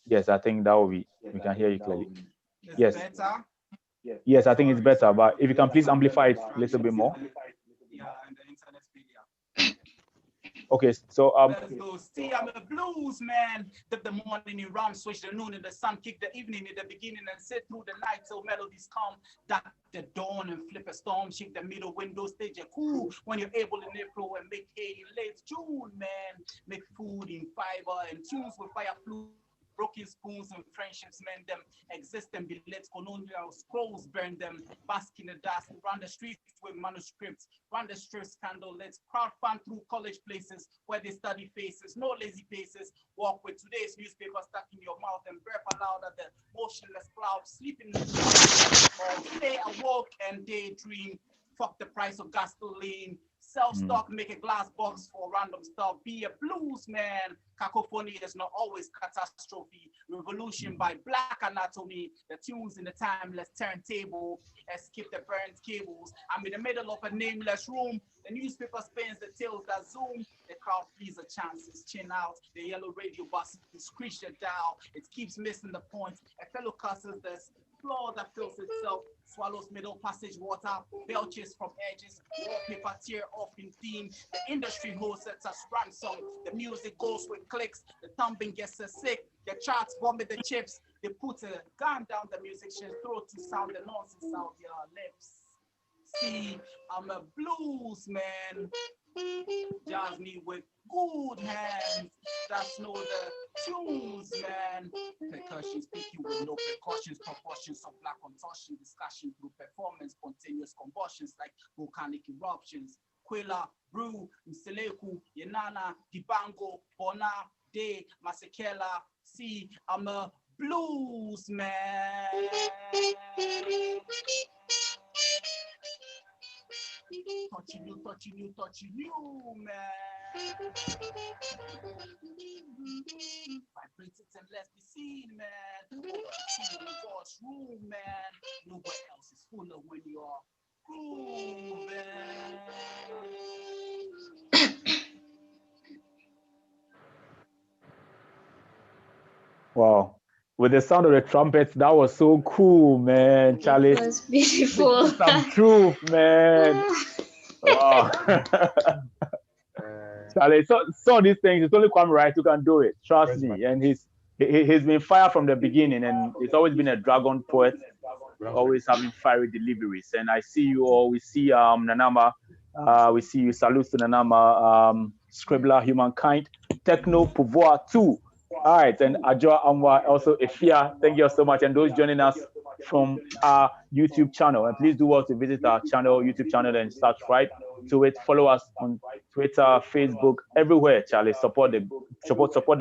Yes, I think that will be. We can hear you clearly. Yes. Better? Yes, I think it's better. But if you can please amplify it a little bit more. Yeah, and the internet speed, yeah. Okay, so let's go. See, I'm a blues man. Dip the morning in rhyme, switch the noon in the sun, kick the evening in the beginning, and sit through the night till melodies come. Duck the dawn and flip a storm, shake the middle window, stage a cool. When you're able in April and make hay in late June, man. Make food in fiber and tunes with fire flute. Broken spoons and friendships mend them. Exist and be let colonial scrolls burn them. Bask in the dust, run the streets with manuscripts. Run the strips, candle let's crowd fun through college places where they study faces. No lazy faces. Walk with today's newspaper stuck in your mouth and breath aloud at the motionless cloud. Sleeping all day awoke and daydream. Fuck the price of gasoline. Self-stock, make a glass box for random stuff. Be a blues man. Cacophony is not always catastrophe. Revolution by Black Anatomy. The tunes in the timeless turntable. Escape the burnt cables. I'm in the middle of a nameless room. The newspaper spins the tales that zoom. The crowd flees a chances, chin out. The yellow radio bus screech the dial. It keeps missing the point. A fellow cusses this floor that fills itself. Swallows middle passage water, belches from edges, wallpaper tear off in theme. The industry holds sets us ransom. The music goes with clicks. The thumping gets us sick. The charts vomit the chips. They put a gun down the musician's throat to sound the nonsense out their lips. See, I'm a blues man. Jazz me with good hands. That's no the tunes, man. Percussions pick you with no precautions, proportions of black contortion, discussion through performance, spontaneous combustions like volcanic eruptions. Quilla, Brew, Mseleku, Yenana, Dibango, Bona, De, Masekela. See, I'm a blues man. Touching you, man. Vibrate it and let's be seen, man. In God's room, man. Nowhere else is fuller when you're grooving. Wow. With the sound of the trumpets, that was so cool, man. Charlie. It was beautiful. Some truth, man. Wow. Charlie, so these things, it's only Kwame Wright who can do it. Trust me. And he's been fired from the beginning, and he's always been a dragon poet, always having fiery deliveries. And I see you all. We see Nanama. We see you. Salute to Nanama, Scribbler, Humankind, Techno, Pouvoir 2. All right, and Ajoa Amwa, also Efia, thank you so much. And those joining us from our YouTube channel, and please do well to visit our channel, YouTube channel, and subscribe to it. Follow us on Twitter, Facebook, everywhere. Charlie, support the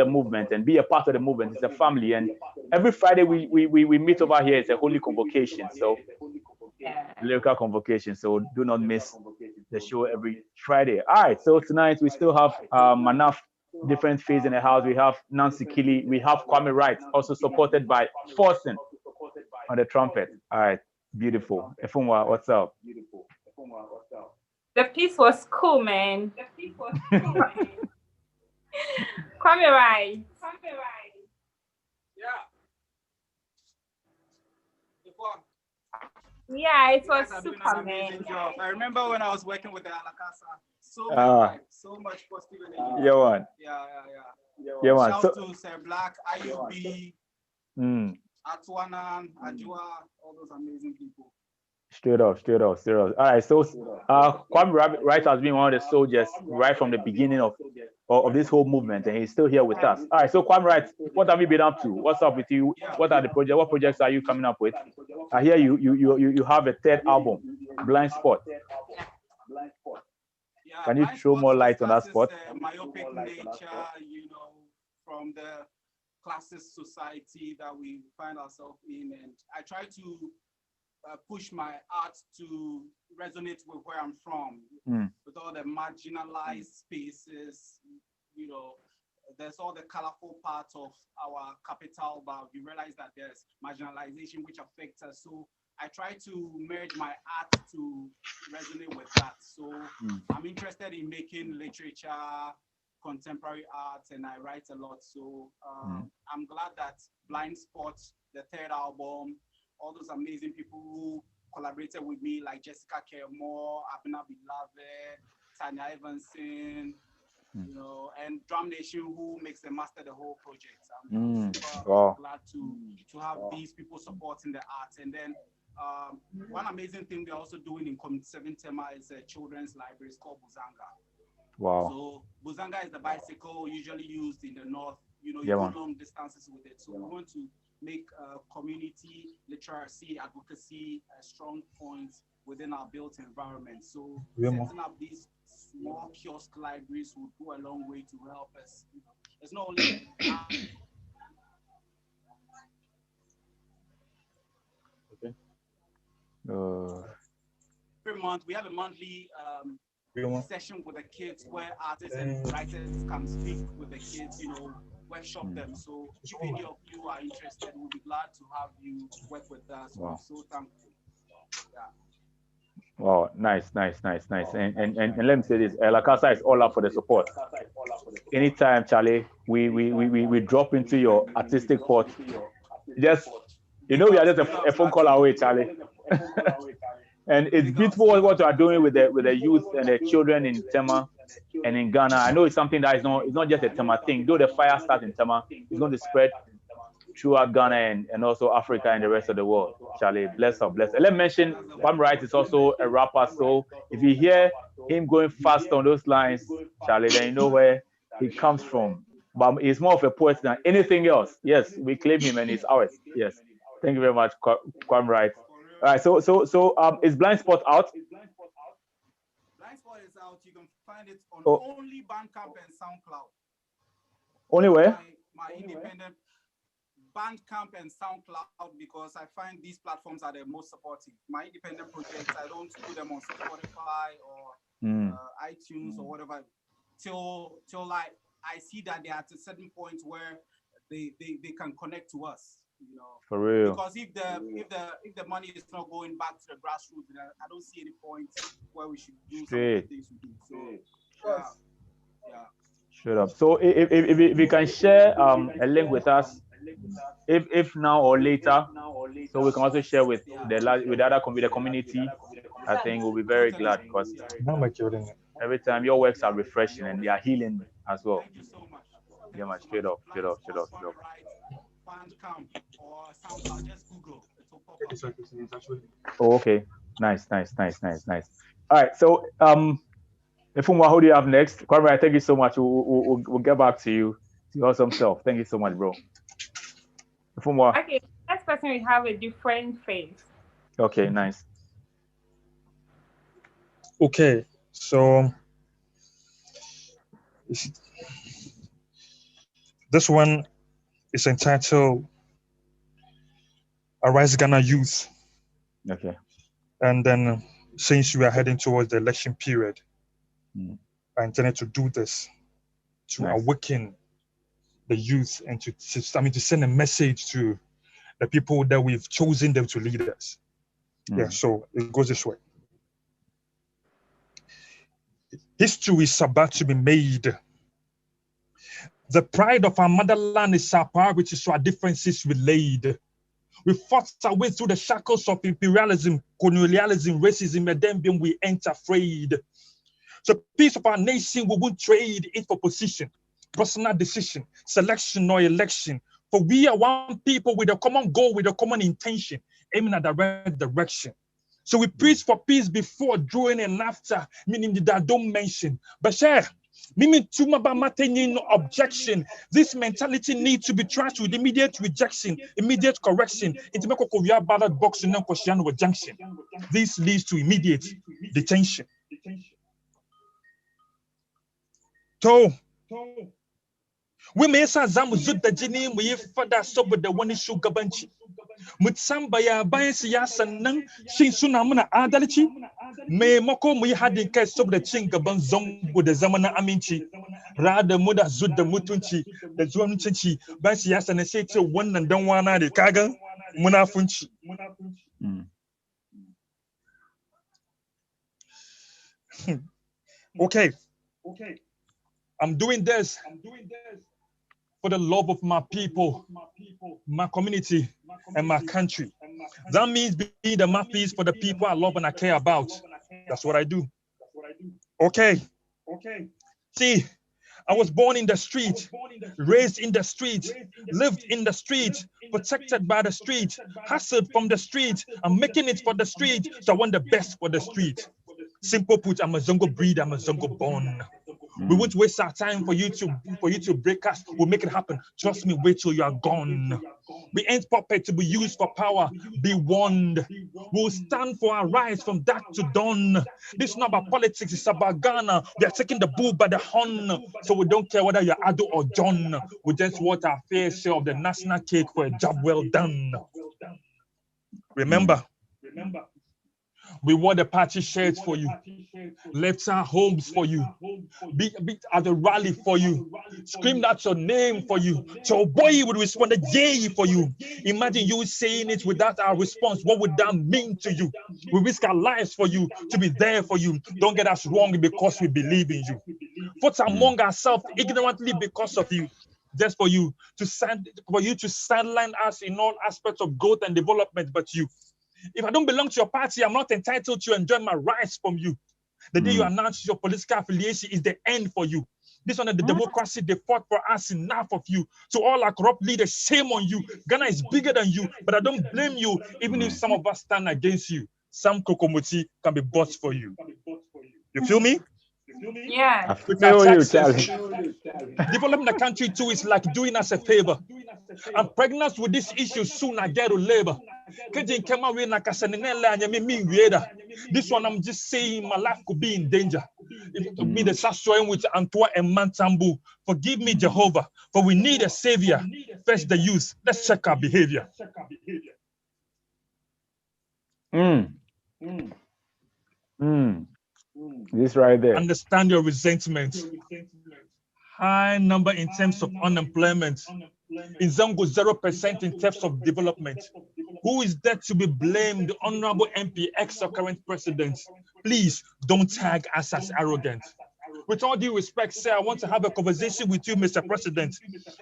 movement and be a part of the movement. It's a family, and every Friday we meet over here. It's a holy convocation, so lyrical convocation. So do not miss the show every Friday. All right, so tonight we still have enough different faces in the house. We have Nancy Kelly, we have Kwame Wright, also supported by Forsen on the trumpet. All right, beautiful. Efunwa, what's up? The piece was cool, man. Kwame Wright. Yeah, it was super, man. I remember when I was working with the Ehalakasa, so much positive energy. Yeah, one. Yeah, man. Shout to Sir Black, IUB, Atwanan, Ajua, all those amazing people. Straight up. All right, so Kwame Wright has been one of the soldiers right from the beginning of this whole movement, and he's still here with us. All right, so Kwame Wright, what have you been up to? What's up with you? What are the projects? What projects are you coming up with? I hear you have a third album, Blind Spot. Can you throw more light on that spot? Myopic nature, from the classist society that we find ourselves in, and I try to push my art to resonate with where I'm from, with all the marginalized spaces. There's all the colorful parts of our capital, but you realize that there's marginalization which affects us. So I try to merge my art to resonate with that. So I'm interested in making literature, contemporary art, and I write a lot. So I'm glad that Blind Spot, the third album, all those amazing people who collaborated with me, like Jessica Kermore, Abena Beloved, Tanya Evanson, and Drum Nation, who makes the master the whole project. I'm super glad to have these people supporting the art. And then one amazing thing we're also doing in Community 7 Tema is a children's library. It's called Buzanga. Wow. So Buzanga is the bicycle usually used in the north. You go long distances with it. So we want to make community literacy, advocacy a strong point within our built environment. So setting up these small kiosk libraries will go a long way to help us. It's not only every month we have a monthly session with the kids where artists and writers can speak with the kids, workshop them. So if any of you are interested, we'll be glad to have you work with us. Wow. We're so thankful. Wow, nice. And let me say this, Ehalakasa is all up for the support. Anytime, Charlie, we drop into your artistic port. Just, we are just a phone call away, Charlie. And it's beautiful what you are doing with the youth and the children in Tema and in Ghana. I know it's something that it's not just a Tema thing. Though the fire starts in Tema, it's going to spread throughout Ghana and also Africa and the rest of the world. Charlie, bless up. And let me mention, Kwame Wright is also a rapper. So if you hear him going fast on those lines, Charlie, then you know where he comes from. But he's more of a poet than anything else. Yes, we claim him and he's ours. Yes. Thank you very much, Kwame Wright. All right, so is Blind Spot out? Blind Spot is out. You can find it on only Bandcamp and SoundCloud. Only where? My independent Bandcamp and SoundCloud, because I find these platforms are the most supportive. My independent projects, I don't put them on Spotify or iTunes or whatever till I see that they're at a certain point where they can connect to us. For real. Because if the money is not going back to the grassroots, I don't see any point where we should do some of the things we do. So Shut up. So if you can share a link with us, if now or later, so we can also share with the other community, I think we'll be very glad, because every time your works are refreshing and they are healing as well. Thank you so much. Yeah, man, straight up. Bandcamp or SoundCloud, just Google. Oh, okay. Nice. All right, so Efunwa, who do you have next? Kwame, thank you so much. We'll get back to you. To awesome self. Thank you so much, bro. Efunwa. Okay, next person we have a different face. Okay, nice. Okay, so this one is entitled Arise Ghana Youth. Okay. And then since we are heading towards the election period, I intended to do this to awaken the youth and to send a message to the people that we've chosen them to lead us. Yeah, so it goes this way. History is about to be made. The pride of our motherland is our priority, so our differences relayed. We fought our way through the shackles of imperialism, colonialism, racism, and then we ain't afraid. So peace of our nation, we won't trade it for position, personal decision, selection or election. For we are one people with a common goal, with a common intention, aiming at the right direction. So we preach for peace before, during, and after, meaning that I don't mention. But share, meaning to no objection. This mentality needs to be trashed with immediate rejection, immediate correction. Into a ballot box and junction. This leads to immediate detention. So, we may say Zamuzut the Jini, we father sober the one issue gabanchi. Mutsamba ya bias yasan, Shin Sunamuna Adalichi, may Moko we had in case of the Chingaban Zong with the Zamana Aminchi, rather Muda Zud the Mutunchi, the Zuanchi, Bias yasan and say to one and don't want the Kaga, Munafunchi. Okay. I'm doing this for the love of my people, my community, and my country. That means being the mouthpiece for the people I love and I care about. That's what I do. Okay. See, I was born in the street, raised in the street, lived in the street, protected by the street, hustled from the street. I'm making it for the street, so I want the best for the street. Simple put, I'm a Zongo breed, I'm a Zongo born. We won't waste our time for you to break us. We'll make it happen. Trust me, wait till you are gone. We ain't puppet to be used for power. Be warned. We'll stand for our rights from dark to dawn. This is not about politics, it's about Ghana. We are taking the bull by the horn. So we don't care whether you're Ado or John. We just want our fair share of the national cake for a job well done. Remember, we wore the party shirts for you, left our homes for you, beat at the rally for you, screamed out your name for you. So boy would respond yay for you. Imagine you saying it without our response. What would that mean to you? We risk our lives for you, to be there for you. Don't get us wrong because we believe in you. Fought among ourselves ignorantly because of you. Just for you to sideline us in all aspects of growth and development, but you. If I don't belong to your party, I'm not entitled to enjoy my rights from you. The day you announce your political affiliation is the end for you. This one of the democracy, they fought for us, enough of you. So all our corrupt leaders, shame on you. Ghana is bigger than you, but I don't blame you, even if some of us stand against you. Some kokomoti can be bought for you. You feel me? Yeah. Developing the country too is like doing us a favor. I'm pregnant with this issue soon. I get to labor. This one, I'm just saying my life could be in danger. If it could be the Sassoin with Antoine and Mantambu. Forgive me, Jehovah, for we need a savior. First, the youth. Let's check our behavior. This right there. Understand your resentment. High number in terms of unemployment. In Zango, 0% in terms of development. Who is there to be blamed? The Honorable MP, ex or current president. Please don't tag us as arrogant. With all due respect, sir, I want to have a conversation with you, Mr. President.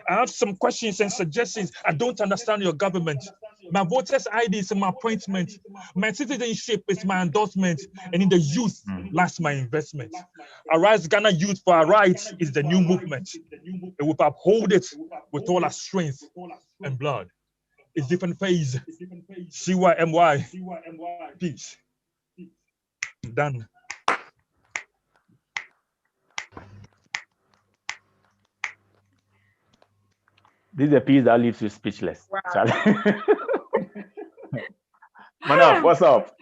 I have some questions and suggestions. I don't understand your government. My voters' ID is my appointment. My citizenship is my endorsement. And in the youth lies my investment. Arise Ghana Youth for Our Rights is the new movement. And we will uphold it with all our strength and blood. It's different phase. CYMY. Peace. Done. This is a piece that leaves you speechless. Wow. Manaf, what's up?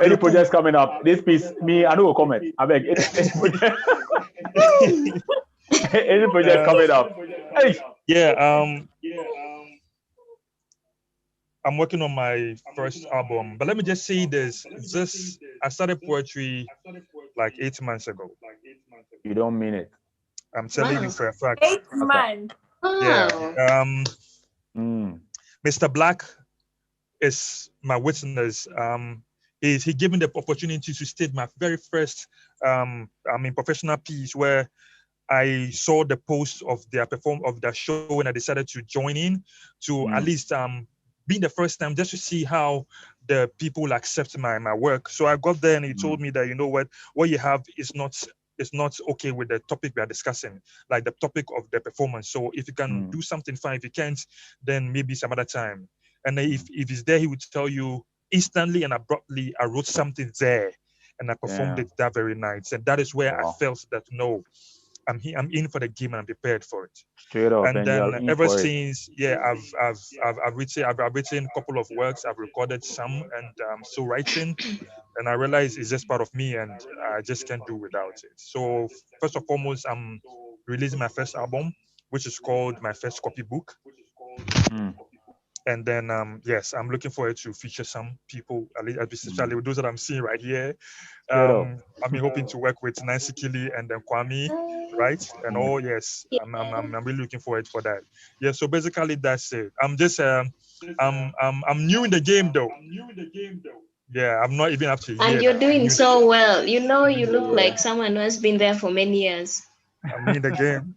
Any projects coming up? This piece, me, I know will comment. I beg. Any project coming up? Hey. Yeah. I'm working on my first album, but let me just say this: I started poetry like 8 months ago. You don't mean it. I'm telling you Wow. for a fact. 8 months. Yeah. Wow. Mr. Black is my witness. He gave me the opportunity to state my very first, professional piece where I saw the post of their show and I decided to join in to at least being the first time just to see how the people accept my work. So I got there and he told me that, you know what you have is not okay with the topic we are discussing, like the topic of the performance. So if you can do something fine, if you can't, then maybe some other time. And then if he's there, he would tell you instantly and abruptly, I wrote something there and I performed it that very night. And that is where I felt that no, I'm here, I'm in for the game and I'm prepared for it. Straight up, And and you're then in ever for it. since, yeah, I've written a couple of works, I've recorded some, and I'm still writing. And I realize it's just part of me, and I just can't do without it. So first and foremost, I'm releasing my first album, which is called My First Copybook. And then yes, I'm looking forward to feature some people, especially with those that I'm seeing right here. Straight up. I'm hoping to work with Nancy Kelly and then Kwame, right? And oh yes, I'm really looking forward for that. Yeah, so basically that's it. I'm new in the game though. Yeah, I'm not even up to a And year you're now. doing so well. You know, you look like someone who has been there for many years. I'm new in the game.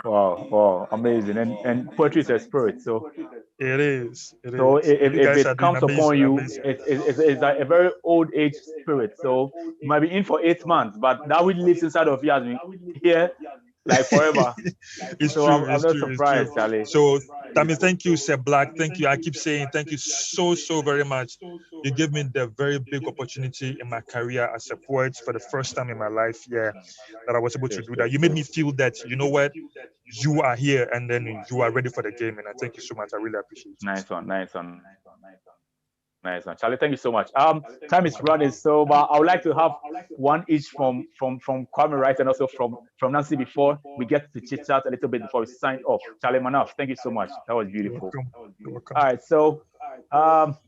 Wow, amazing. And poetry is a spirit. So It is. It so is. And you if guys are it doing comes upon you, amazing. it's like a very old age spirit. So you might be in for 8 months, but that which lives inside of you has been here like forever. It's So true. I'm It's not true. It's true. surprised, Charlie. So, Tammy, thank you, Sir Black. Thank you. I keep saying thank you so very much. You gave me the very big opportunity in my career as a poet for the first time in my life. Yeah, that I was able to do that. You made me feel that you know what, you are here and then you are ready for the game. And I thank you so much. I really appreciate it. Nice one. Charlie, thank you so much. Time is running, so but I would like to have one each from Kwame, right, and also from Nancy before we get to chit chat a little bit before we sign off. Charlie Manaf, thank you so much. That was beautiful. You're welcome. All right, so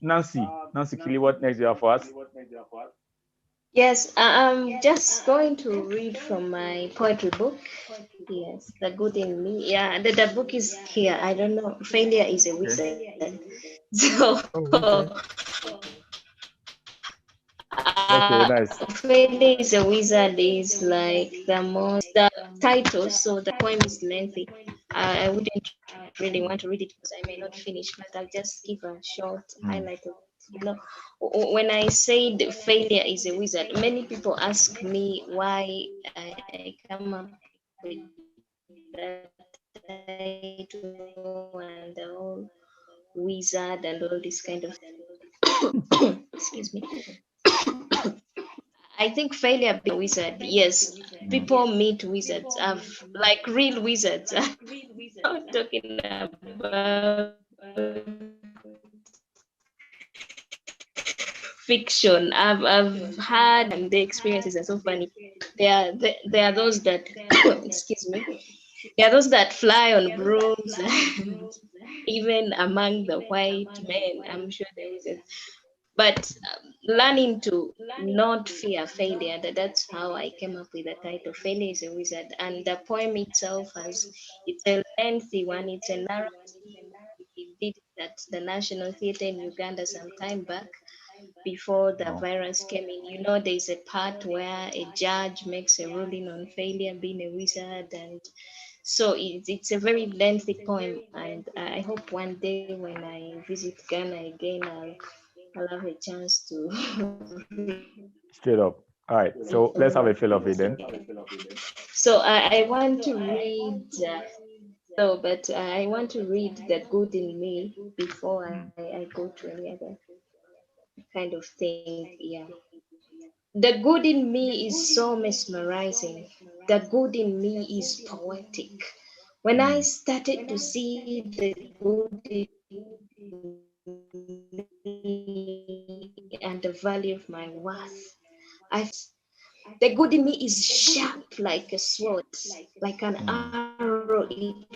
Nancy Kili, what next do you have for us? Yes, I'm just going to read from my poetry book. Yes, The Good in Me. Yeah, the book is here. I don't know. Failure is a wizard. So, Okay, nice. Failure is a wizard is like the title. So the poem is lengthy. I wouldn't really want to read it because I may not finish, but I'll just give a short highlight of it. You know, when I said failure is a wizard, many people ask me why I come up with that title and the whole wizard and all this kind of excuse me. I think failure being a wizard, yes. People meet wizards, like real wizards. I'm talking about fiction. I've had the experiences are so funny. There are those that excuse me. There are those that fly on brooms, even among the white men. I'm sure there is. But learning to not fear failure, that's how I came up with the title. Failure is a wizard. And the poem itself it's a lengthy one. It's a narrative. We did it at the National Theatre in Uganda some time back before the virus came in. You know, there's a part where a judge makes a ruling on failure being a wizard. And so it's a very lengthy poem. And I hope one day when I visit Ghana again, I'll have a chance to Straight up. All right, so let's have a feel of it then. So I want to read. But I want to read The Good in Me before I go to any other kind of thing. Yeah. The good in me is so mesmerizing. The good in me is poetic. When I started to see the good in me and the value of my worth, the good in me is sharp like a sword, like an arrow it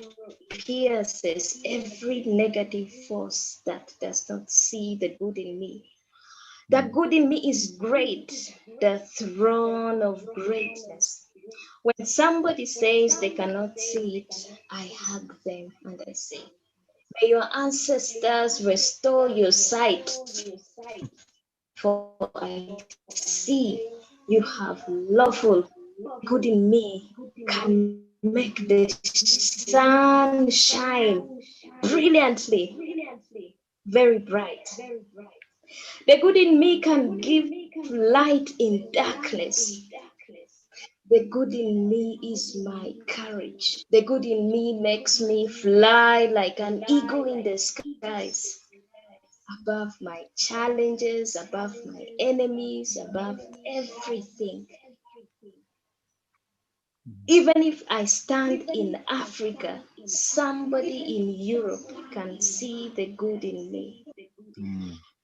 pierces every negative force that does not see the good in me. The good in me is great, the throne of greatness. When somebody says they cannot see it, I hug them and I say, may your ancestors restore your sight, for I see you have lawful good in me can make the sun shine brilliantly, very bright. The good in me can give light in darkness. The good in me is my courage. The good in me makes me fly like an eagle in the skies, above my challenges, above my enemies, above everything. Even if I stand in Africa, somebody in Europe can see the good in me.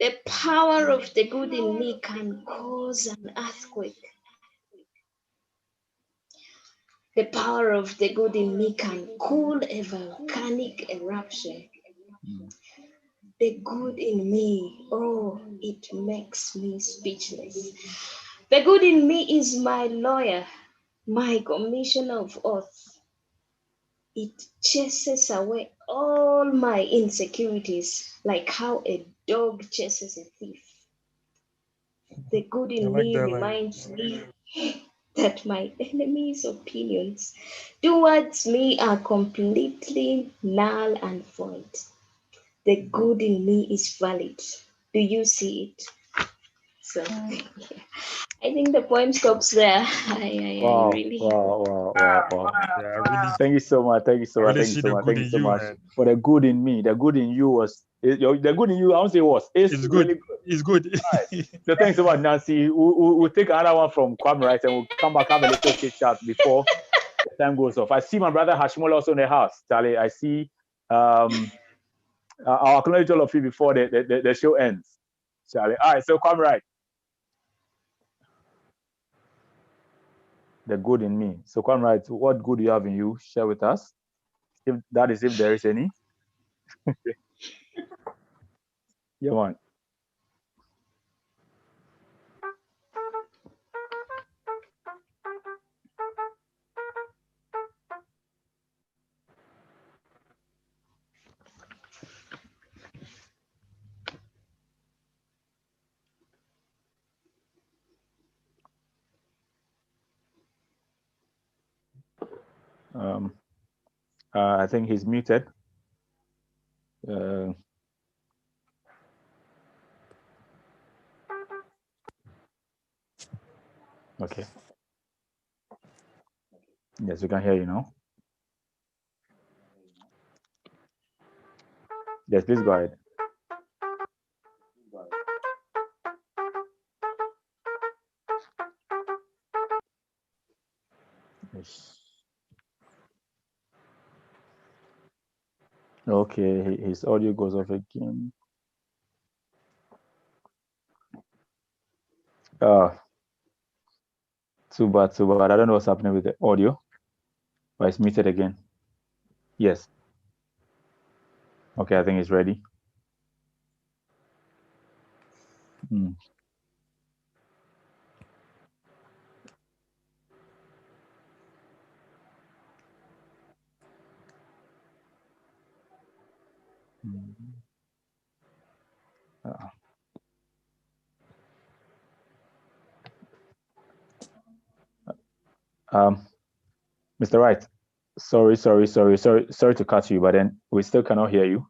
The power of the good in me can cause an earthquake. The power of the good in me can cool a volcanic eruption. The good in me, oh, it makes me speechless. The good in me is my lawyer, my commissioner of oath. It chases away all my insecurities, like how a dog chases a thief. The good in me reminds me that my enemies' opinions towards me are completely null and void. The good in me is valid. Do you see it? So I think the poem stops there. I really. Wow. Yeah, I really, Thank you so much. Thank you so I much. really Thank you see so the much. good Thank you in so you, much man. for the good in me. The good in you was the good in you. I don't say was. It's It's really good. It's good. right. So thanks so much, Nancy. We'll take another one from Kwame, right, and we'll come back have a little chit chat before the time goes off. I see my brother Hashimola also in the house, Charlie. I see. I'll acknowledge all of you before the show ends, Charlie. All right, so Kwame, right. The good in me. So Kwame, right. What good do you have in you? Share with us. If there is any. Yeah, man. I think he's muted. Okay. Yes, we can hear you now. Yes, please go ahead. Yes. Okay, his audio goes off again. Too bad. I don't know what's happening with the audio, but it's muted again. Yes. Okay, I think it's ready. Mr. Wright, sorry to cut you, but then we still cannot hear you.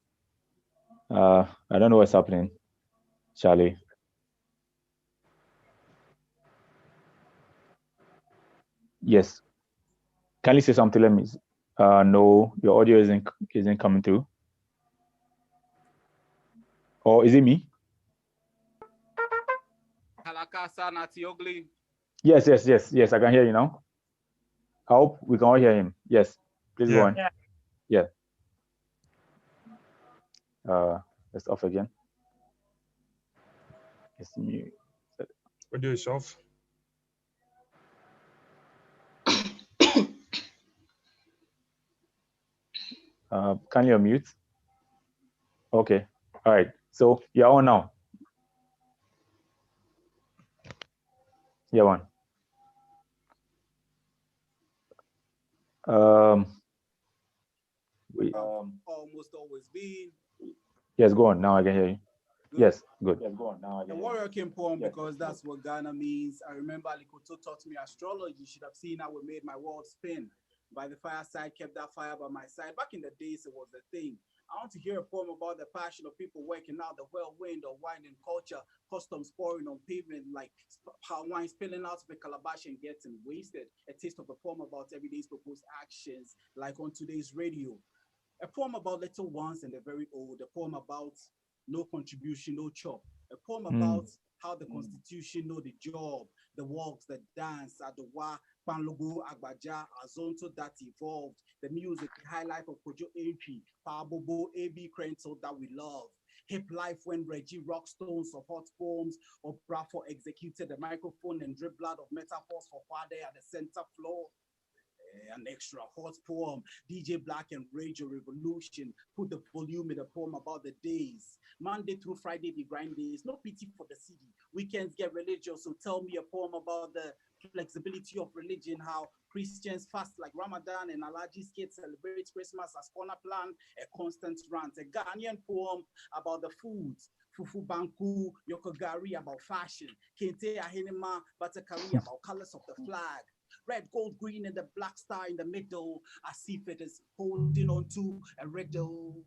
I don't know what's happening, Charlie. Yes. Can you say something? Let me. No, your audio isn't coming through. Or is it me? Ehalakasa Yes. I can hear you now. I hope we can all hear him. Yes. Please go on. Yeah. Let's off again. It's mute. Audio is off. Can you unmute? Okay. All right. So you're on now. You're on. Almost always been. Yes, go on. Now I can hear you. Good. Yes, good. Yes, go on. Now the warrior came poem because that's what Ghana means. I remember Likoto taught me astrology. You should have seen how it made my world spin. By the fireside, kept that fire by my side. Back in the days, it was a thing. I want to hear a poem about the passion of people working out, the whirlwind of wine and culture, customs pouring on pavement like wine spilling out of a calabash and getting wasted. A taste of a poem about everyday's proposed actions, like on today's radio. A poem about little ones and the very old. A poem about no contribution, no chop. A poem about how the constitution know the job, the walks, the dance, Adowa, Panlogo, Agbaja, Azonto that evolved, the music, high life of Kojo AP, Pabobo, AB Krenzel that we love. Hip life when Reggie Rockstones of hot poems, or Brafo executed the microphone and drip blood of metaphors for Kwade at the center floor. An extra hot poem, DJ Black and Radio Revolution, put the volume in a poem about the days. Monday through Friday, the grind days, no pity for the city. Weekends get religious, so tell me a poem about the flexibility of religion, how Christians fast like Ramadan and Alaji's kids celebrate Christmas as corner plan, a constant rant. A Ghanaian poem about the foods, Fufu Banku, Yokogari about fashion, Kente Ahinima, Batakari about colors of the flag. Red, gold, green, and the black star in the middle, as if it is holding on to a riddle.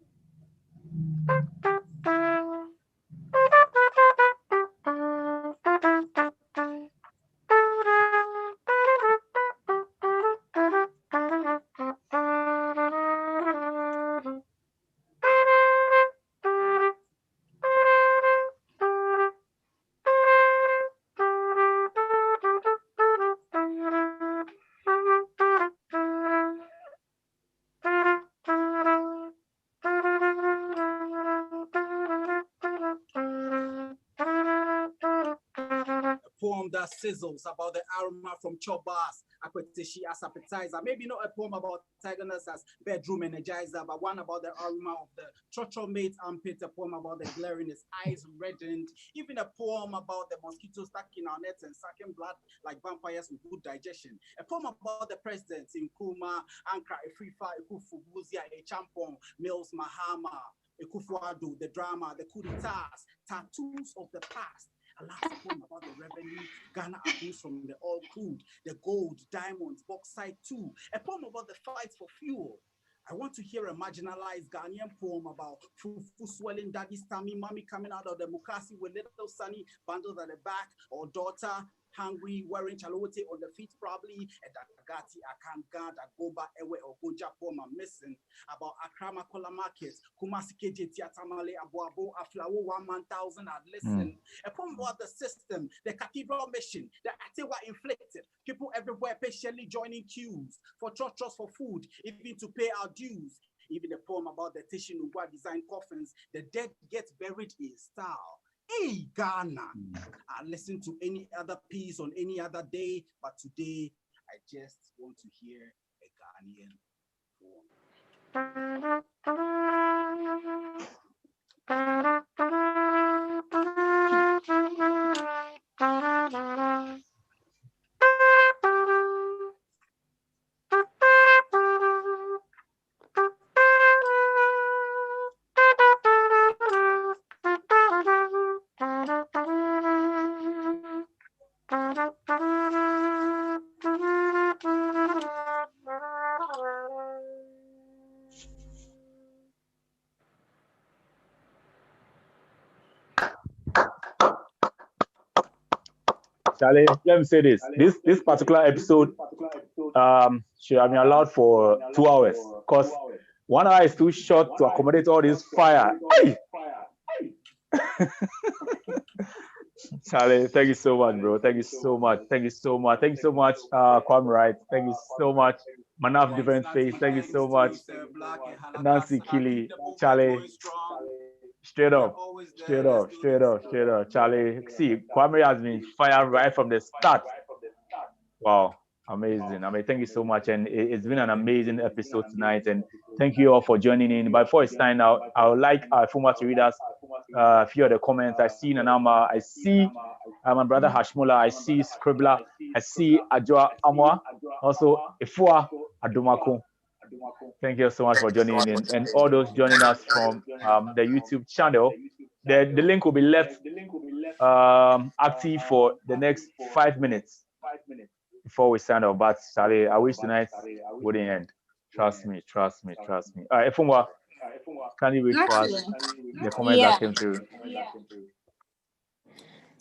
That sizzles about the aroma from chobas, Akwetishi as appetizer. Maybe not a poem about tigerness as bedroom energizer, but one about the aroma of the chocho mate armpit, a poem about the glare in his eyes reddened, even a poem about the mosquitoes stuck in our nets and sucking blood like vampires with good digestion. A poem about the presidents in Kuma, Ankara, Afrifa, Ekufu, Buzia, Champon, Mills, Mahama, Ekufuado, the drama, the coup d'etats, tattoos of the past. A last poem about the revenue Ghana accrues from the oil crude, the gold, diamonds, bauxite too. A poem about the fight for fuel. I want to hear a marginalized Ghanaian poem about fufu swelling, daddy's tummy, mommy coming out of the mukasi with little sunny bundles at the back, or daughter hungry, wearing chalote on the feet probably, and Dagati, Akanga, Dagoba, Ewe, or Goja poem I'm missing, about Akrama Kola markets, Kumasi KJ, Tiatamale, Abuabo, Aflawo, 1,000 had listened. A poem about the system, the cathedral mission, the Atewa inflicted, people everywhere patiently joining queues for churches for food, even to pay our dues. Even a poem about the Tishinugwa design coffins, the dead gets buried in style. Hey, Ghana, I listen to any other piece on any other day, but today I just want to hear a Ghanaian poem. Charlie, let me say this. This particular episode should have been allowed for 2 hours because 1 hour is too short to accommodate all this fire. Hey! Charlie, thank you so much, bro. Thank you so much. Thank you so much. Thank you so much, Kwame Wright. Thank you so much. Manaf Different Face. Thank you so much. Nancy Keeley, Charlie. Straight up. Charlie, see, Kwame has been fired right from the start. Wow. Amazing. I mean, thank you so much. And it's been an amazing episode tonight. And thank you all for joining in. But before it's time out, I would like Fuma to read us a few of the comments. I see Nanama. I see my brother Hashmula. I see Scribbler. I see Ajwa Amwa. Also, Ifua Adomako. Thank you so much for joining in. And all those joining us from the YouTube channel, the link will be left active for the next 5 minutes before we sign off. But Charlie, I wish tonight wouldn't end. Trust me. All right, Efumwa, can you read for us the comments that came through?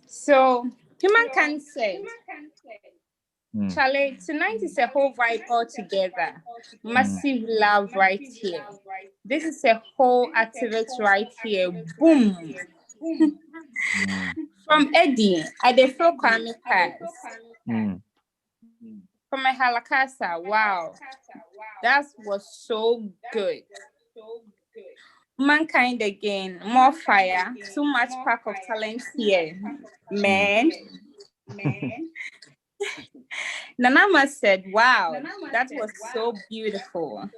So, Humankind said, Charlie, tonight is a whole vibe altogether. Massive love right here. This is a whole activist right here. Boom. From Eddie, I feel Kwame Pass. From Ehalakasa, wow. That was so good. Mankind again, more fire, too much pack of talent here. Man. Nanama said, wow, that was so beautiful.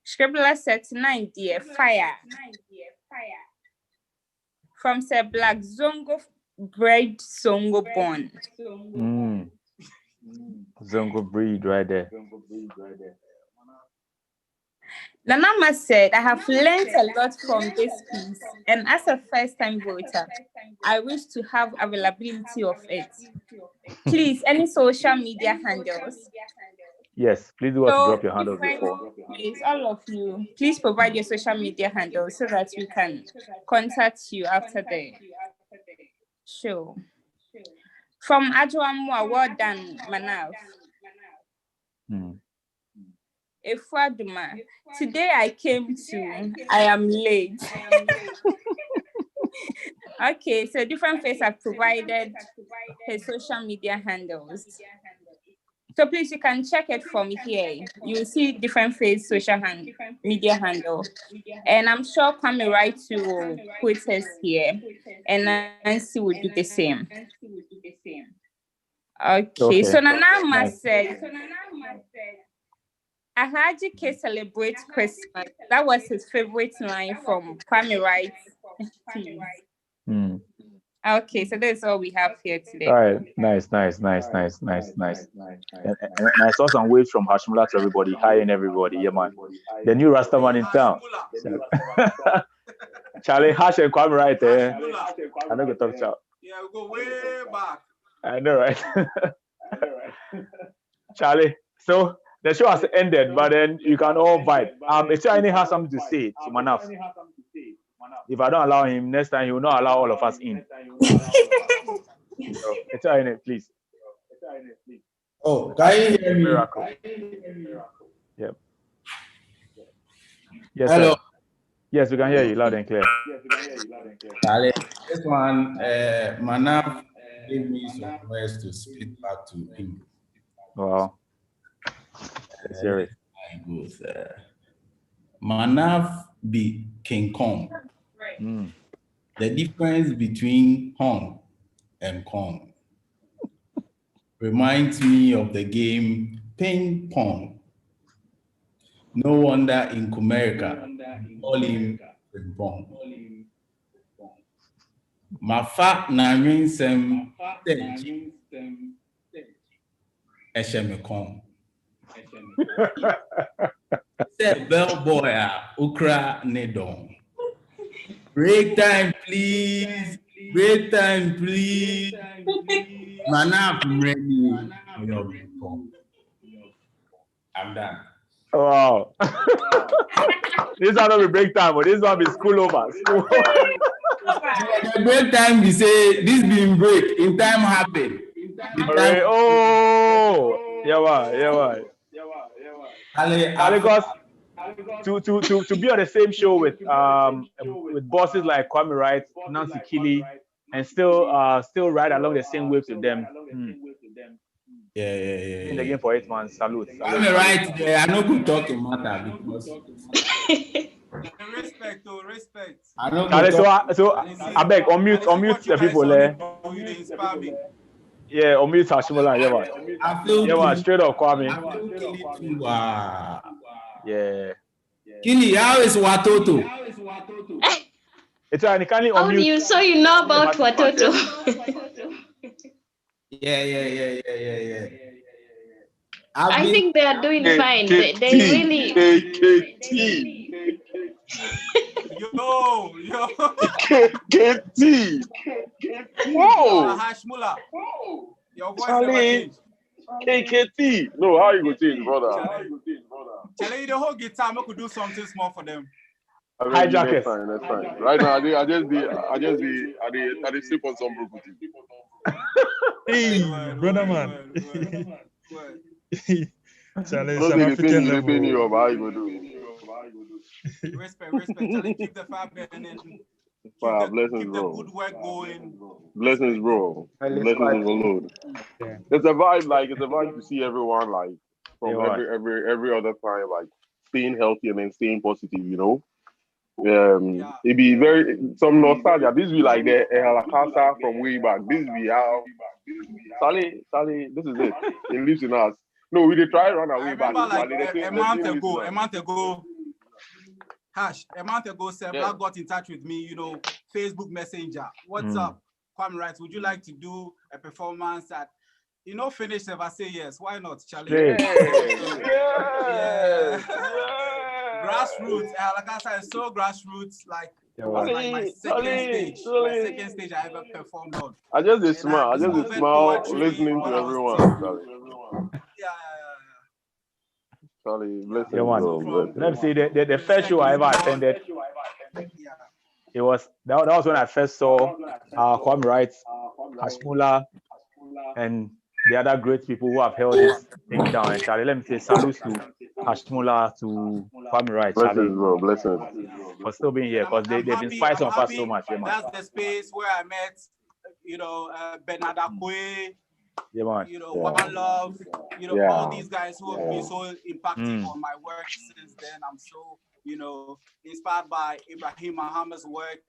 Scribbler said, tonight, dear, fire. From Sir Black, Zongo bread, Zongo born. Zongo breed right there. Nanama said, I have learned a lot from this piece, and as a first-time voter, I wish to have availability of it. Please, any social media handles? Yes, please do drop your handles before. Please, all of you, please provide your social media handles so that we can contact you after the show. From Ajwamwa, well done, Manav. Efwaduma, today I came to, I am late. Okay, so different face have provided his social media handles. So please, you can check it from here. You see different face social media handle. And I'm sure Kwame Wright will put his here. And Nancy will do the same. Okay. So Nanama said, Ahaji K celebrates Christmas. That was his favorite line from Kwame Wright. Okay, so that's all we have here today. All right, nice. And I saw some waves from Hashmula to everybody. Hi and everybody, yeah man. The new Rastaman in town. Charlie Hash and Kwame right there. I know the talk chat. Yeah, we go way back. I know, right? Charlie, so the show has ended, but then you can all vibe. If Charlie has something to say to Manaf, if I don't allow him, next time he will not allow all of us in. So, Charlie, please. Oh, can you hear me? Miracle. Yep. Yes, hello. Sir. Yes, we can hear you loud and clear. Charlie, this one, Manaf gave me some words to spit back to him. Wow. Let's hear it. Goes, Manaf be King Kong. The difference between Hong and Kong reminds me of the game ping pong. No wonder in America, all in ping pong. Mafa na winsem teji eshemekong. Say bellboy ukra nedon. Break time, please. Break time, please. Manaf ready. I'm done. Wow. This one will be break time, but this one will be school over. The break time, we say this being break. In time happen. Okay. Oh, yeah. Because to be on the same show with bosses like Kwame Wright, Nancy Keeley, and still ride along the same waves with them. Yeah. In the game for 8 months. Salute. Kwame Wright, I know good talking matter because respect. So I beg unmute the people there. Yeah, Omi Hashimola, yeah, man. I feel Yeah, man, Kili. straight up I Kwame. feel Kili too. Yeah. Kili, how is Watoto? It's right, can you How do you know about Watoto? Yeah. I think they are doing fine. They really. KKT. Yo. KKT. Whoa. Hashmula. Your voice Charlie. never changed. KKT. No, how you go change, brother? Charlie, the whole guitar, I could do something small for them. Hijackers. That's fine. Right now, I just sleep on some property. Hey, brother man. Charlie, it's an African level. How you go do? Respect. Charlie, keep the fire burning. Keep Wow, the blessings, bro. good work going. Blessings, bro. Blessings overload. Yeah. It's a vibe to see everyone like from Yeah, every other time, like staying healthy and then staying positive, you know. It be very some nostalgia. This be like the Ehalakasa from way back. This be how Sally, this is it. It lives in us. No, we did try run away back. Like a month ago, Sir Black got in touch with me, Facebook Messenger. What's up? Kwame Wright, would you like to do a performance at finish if I say yes? Why not, Charlie? Yeah. Grassroots. Ehalakasa is so grassroots, like it was like my second stage I ever performed on. I just smile listening to everyone. Yeah. Charlie, blessings, bro. Let me see the first show I ever attended. It was that was when I first saw Kwame Wright, Hashmula, and the other great people who have held this thing down. And Charlie, let me say salute to Hashmula, to Kwame Wright, Charlie. Blessings. For still being here, because they've inspired some of us so much. That's the space where I met, Bernard Akwe, One Love, all these guys who have been so impacting on my work since then. I'm so, inspired by Ibrahim Muhammad's work.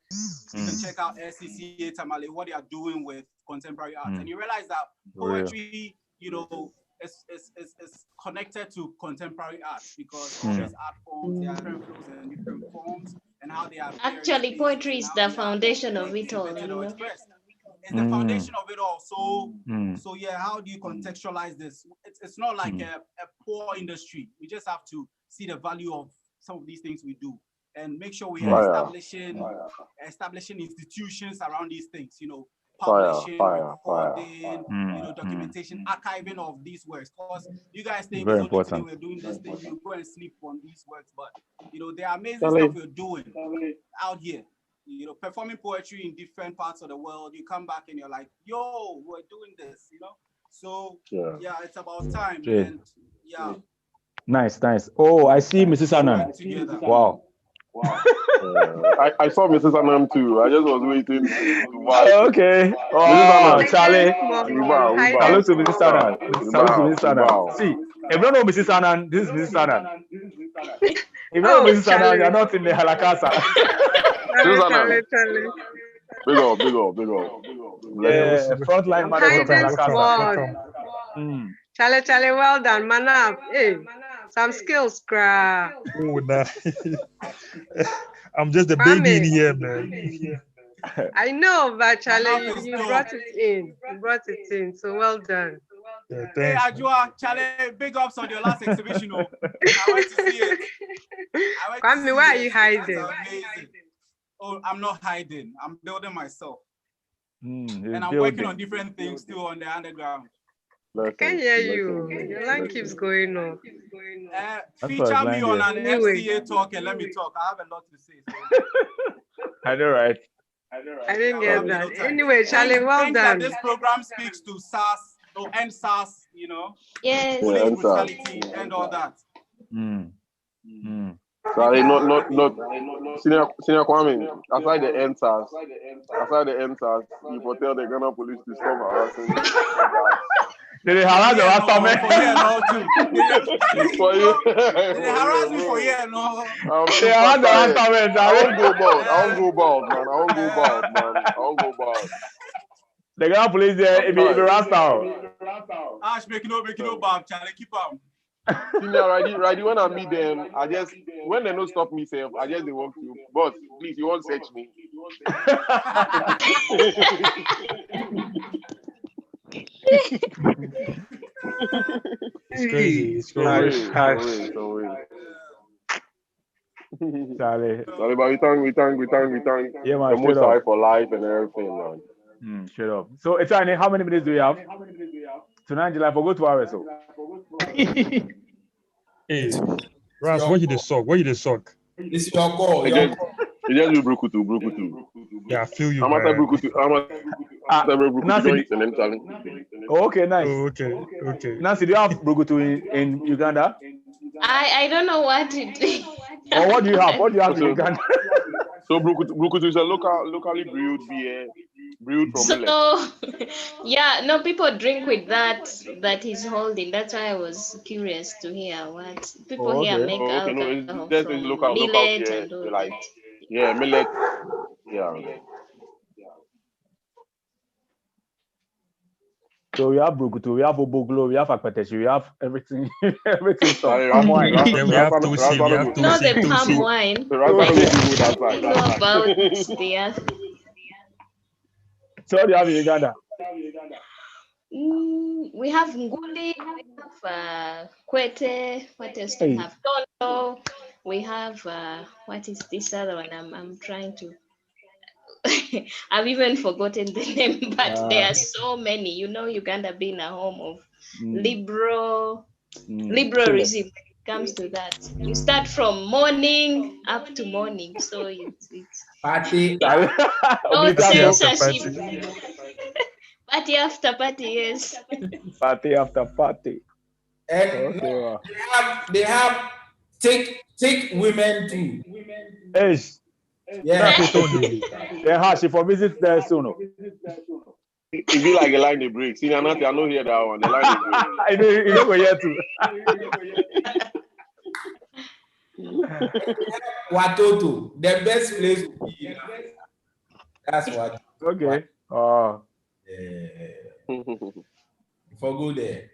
You can check out SCCA Tamale, what they are doing with contemporary art. And you realize that poetry, is connected to contemporary art because all these art forms, there are different flows and different forms, and how they are. Actually, poetry is the foundation of it all. It's the foundation of it all. So yeah, how do you contextualize this? It's not like a poor industry. We just have to see the value of some of these things we do and make sure we are establishing institutions around these things. Publishing, recording, documentation, archiving of these works. Because you guys think very important. We're doing this thing, you go and sleep on these works, but there are amazing stuff we're doing out here. Performing poetry in different parts of the world. You come back and you're like, yo, we're doing this, So yeah, it's about time. And yeah. Nice. Oh, I see Mrs. Anand. Wow. I saw Mrs. Anand too. I just was waiting to watch. Okay. Oh, Charlie. Salute to Mrs. Anand. See, if you don't know Mrs. Anand, this is Mrs. Anand. If you don't know Mrs. Anand, you're not in the Ehalakasa. Charlie. Big up. Yeah, frontline manager of Ehalakasa. Charlie, well done, man up. Hey, some skills, crap. Oh, nah. I'm just a baby in here, man. I know, but Charlie, you brought it in. So well done. Yeah, hey, Ajua, Charlie, big ups on your last exhibition. I went to see it. Kwame, why are you hiding? Amazing. Oh, I'm not hiding. I'm building myself. And I'm building. working on different things too on the underground. I can hear you. Your line keeps going on. Feature me on an FCA talk and let me talk. I have a lot to say. So. I know, right? I didn't get that. Anyway, Charlie, well done. This program speaks to SARS, end SARS, Yes. police brutality and all that. Sorry, not Senior Kwame. Aside the NSAS, you will tell the Ghana police to stop harassing. Did they harass the last time? For you. They harass me for here, no. They harass the last time. I won't go bald, man. I won't go bald. The guy police there, if you Rasta. Ash, make no Bob, Charlie, keep on. Senior, righty. When I meet them, when they don't stop me, say, I just they walk through. Boss, please, you won't search me. It's crazy. It's So crazy. Charlie, but we thank yeah, man, the straight Most High up. for life and everything, man. Straight up. So, it's how many minutes do we have? Tonight, July, for go 2 hours. So. Hey, Ras, what you the sock? What you the sock? This is your call. It just do Brukutu. Yeah, I feel you. I'm after Brukutu. And then challenge. Okay, nice. Oh, okay. Nancy, do you have Brukutu in Uganda? I don't know what it is. Or what do you have? What do you have in Uganda? So Brukutu is a locally brewed beer, brewed from millet. So, yeah, no, people drink with that he's holding. That's why I was curious to hear what people here make alcohol It's from local millet beer, and all like, that. yeah, millet. Yeah. So we have Brukutu, we have Oboglo, we have Akpateshi, we have everything. Everything. Then we have Tusi, Not the palm wine. I don't know about the other. So what do you have in Uganda? We have Nguli, we have Kwete, what else do we have? Tondo, we have, what is this other one? I'm trying to, I've even forgotten the name, but there are so many. You know, Uganda being a home of liberalism when it comes to that. You start from morning up to morning, so it's party. No censorship. Party after party, yes. Party after party. And they have take women too. Yeah. Yeah, she for visit there soon. It be like a line they break. See, I know hear that one. The line they break. I know you go here too. Watoto, the best place to be. That's what. Okay. Oh. For go there.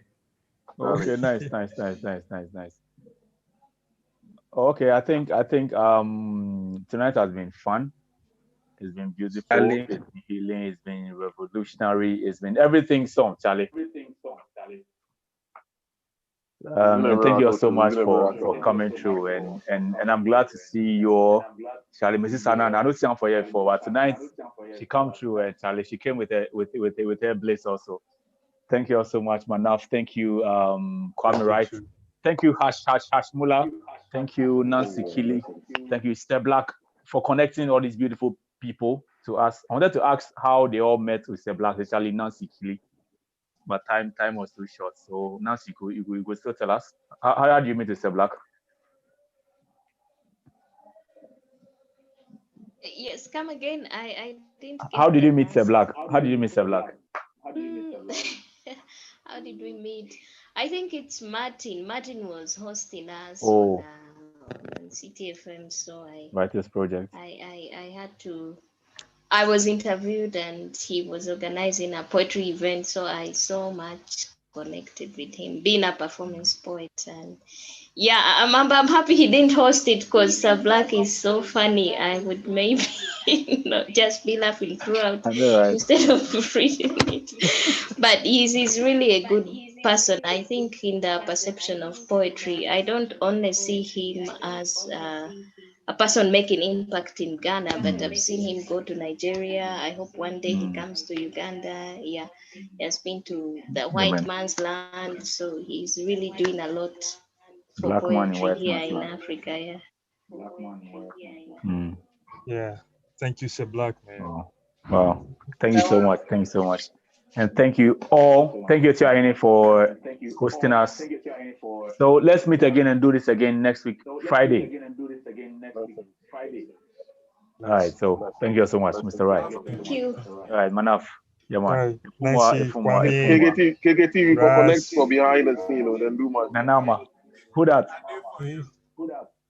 Okay, nice. Okay, I think tonight has been fun. It's been beautiful. It's been healing. It's been revolutionary. It's been everything. Charlie. And thank you all so much for coming through, and I'm glad to see you all. Charlie, Mrs. Sana, I know she for you but tonight she come through, and Charlie, she came with her bliss also. Thank you all so much, Manaf. Thank you, Kwame Wright. Thank you, Hash Mula. Thank you, Nancy Kili. Thank you, Step Black, for connecting all these beautiful people to us. I wanted to ask how they all met with Step Black, especially Nancy Kili, but time was too short. So Nancy, you could still tell us how did you meet with Step Black? Yes, come again. I didn't. How did you meet Step Black? How did you meet Step Black? How did we meet? I think it's Martin. Martin was hosting us on CTFM, so Writers Project. I had to. I was interviewed, and he was organizing a poetry event, so I so much connected with him, being a performance poet, and yeah, I'm happy he didn't host it because Black is so funny. I would maybe not just be laughing throughout instead of reading it. But he's really a good person. I think in the perception of poetry, I don't only see him as a person making impact in Ghana, but I've seen him go to Nigeria. I hope one day he comes to Uganda. Yeah, he has been to the white man's land, so he's really doing a lot for Black poetry here in Africa. Yeah. Yeah. Thank you, Sir Black, man. Wow. Thank you so much. And thank you all. Thank you, Tiaini, for hosting us. So let's meet again and do this again next week, Friday. All right. So thank you so much, Mr. Wright. Thank you. All right, Manaf. Yeah, man. KKT, we can connect for behind the scene, then do much. Nanama. Who that?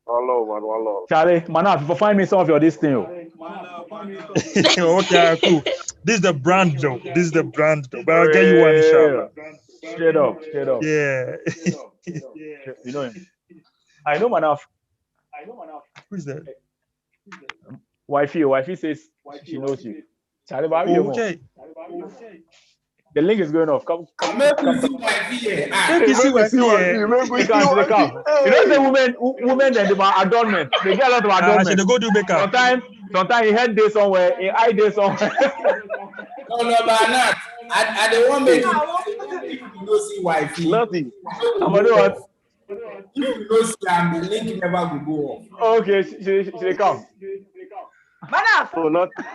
One love, man. One love. Charlie, Manaf, if you find me some of your this thing. Okay, cool. This is the brand though. This is the brand though. But I'll get you one, inshallah. Straight up. Yeah. You know him. I know Manaf. Who's that? Wifey says she knows you. Charlie, Okay. The link is going off. Come. Make you see wifey. You don't say women and the adornment. They get a lot of adornment. They go do makeup. Sometimes he head there somewhere, he eye there somewhere. No, but not. I don't want me to go see wifey. Nothing. I'm gonna do what? If you don't see them, the link never will go off. Okay, she come. Oh, nothing.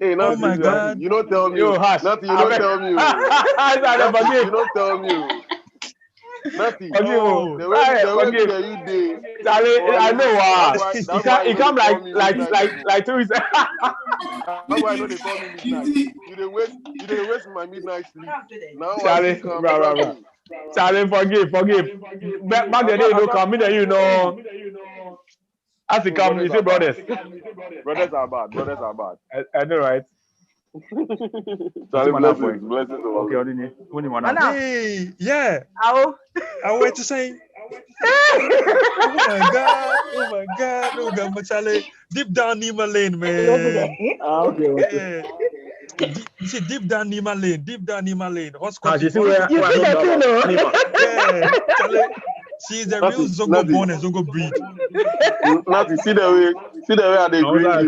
Hey, nothing. Oh my God. You don't tell me. Yo, hush. Nothing. You don't tell me. Nothing. You don't tell me. Nothing. Forgive me. The way you did. Charlie, I know he come like 2 weeks. That's why I know they call me midnight. You didn't waste my midnight sleep. Now Charlie, Charlie, forgive. Back the day, you don't come in, you know. As he come, you say brothers. Brothers are bad. I know, right? Charlie, blessings. Okay, Hey, yeah. I went to say. Oh my God, Charlie. Deep down Nima Lane, man. Okay. Yeah. You see, deep down Nima Lane. What's called? You see where Yeah, Charlie. She's a real Zongo born and Zongo breed. Nothing. See the way I they green. I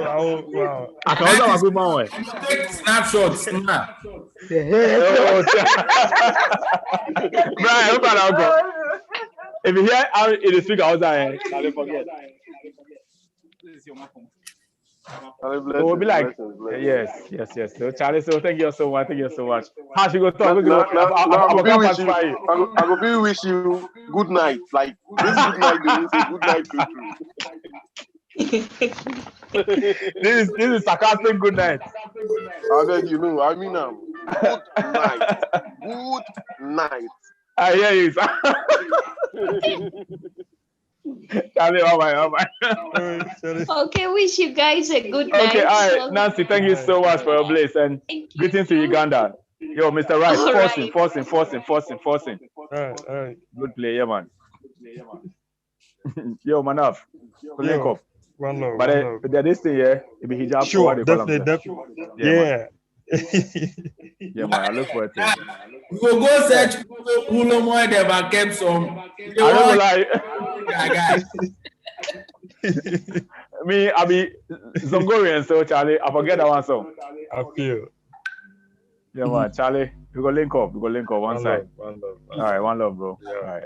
Oh, wow. I can't good man. Take snapshots. Brian, if you hear how it speak outside, I'll forget. We'll be like, yes. So Charlie, so thank you so much. How should we go talk? I will wish you good night. Like this good night, they say good night This is sarcastic good night. I beg you know. I mean, good night. I hear you. Charlie, oh my. Okay, wish you guys a good night. Okay, all right, Nancy, thank you so much for your bliss and greetings to Uganda. Yo, Mr. Rice, forcing. All right. Good play, yeah, man. Yo, Manaf, link up. One love. But this thing, yeah, it be hijab. Sure, definitely. Yeah. Yeah, man, I look for it. We will go search Ulomo and never kept some. I don't lie. I'll be Zongorian, so Charlie, I forget that one song. I feel. Yeah, man, Charlie, we go link up one side. One love. All right, one love, bro. Yeah. All right.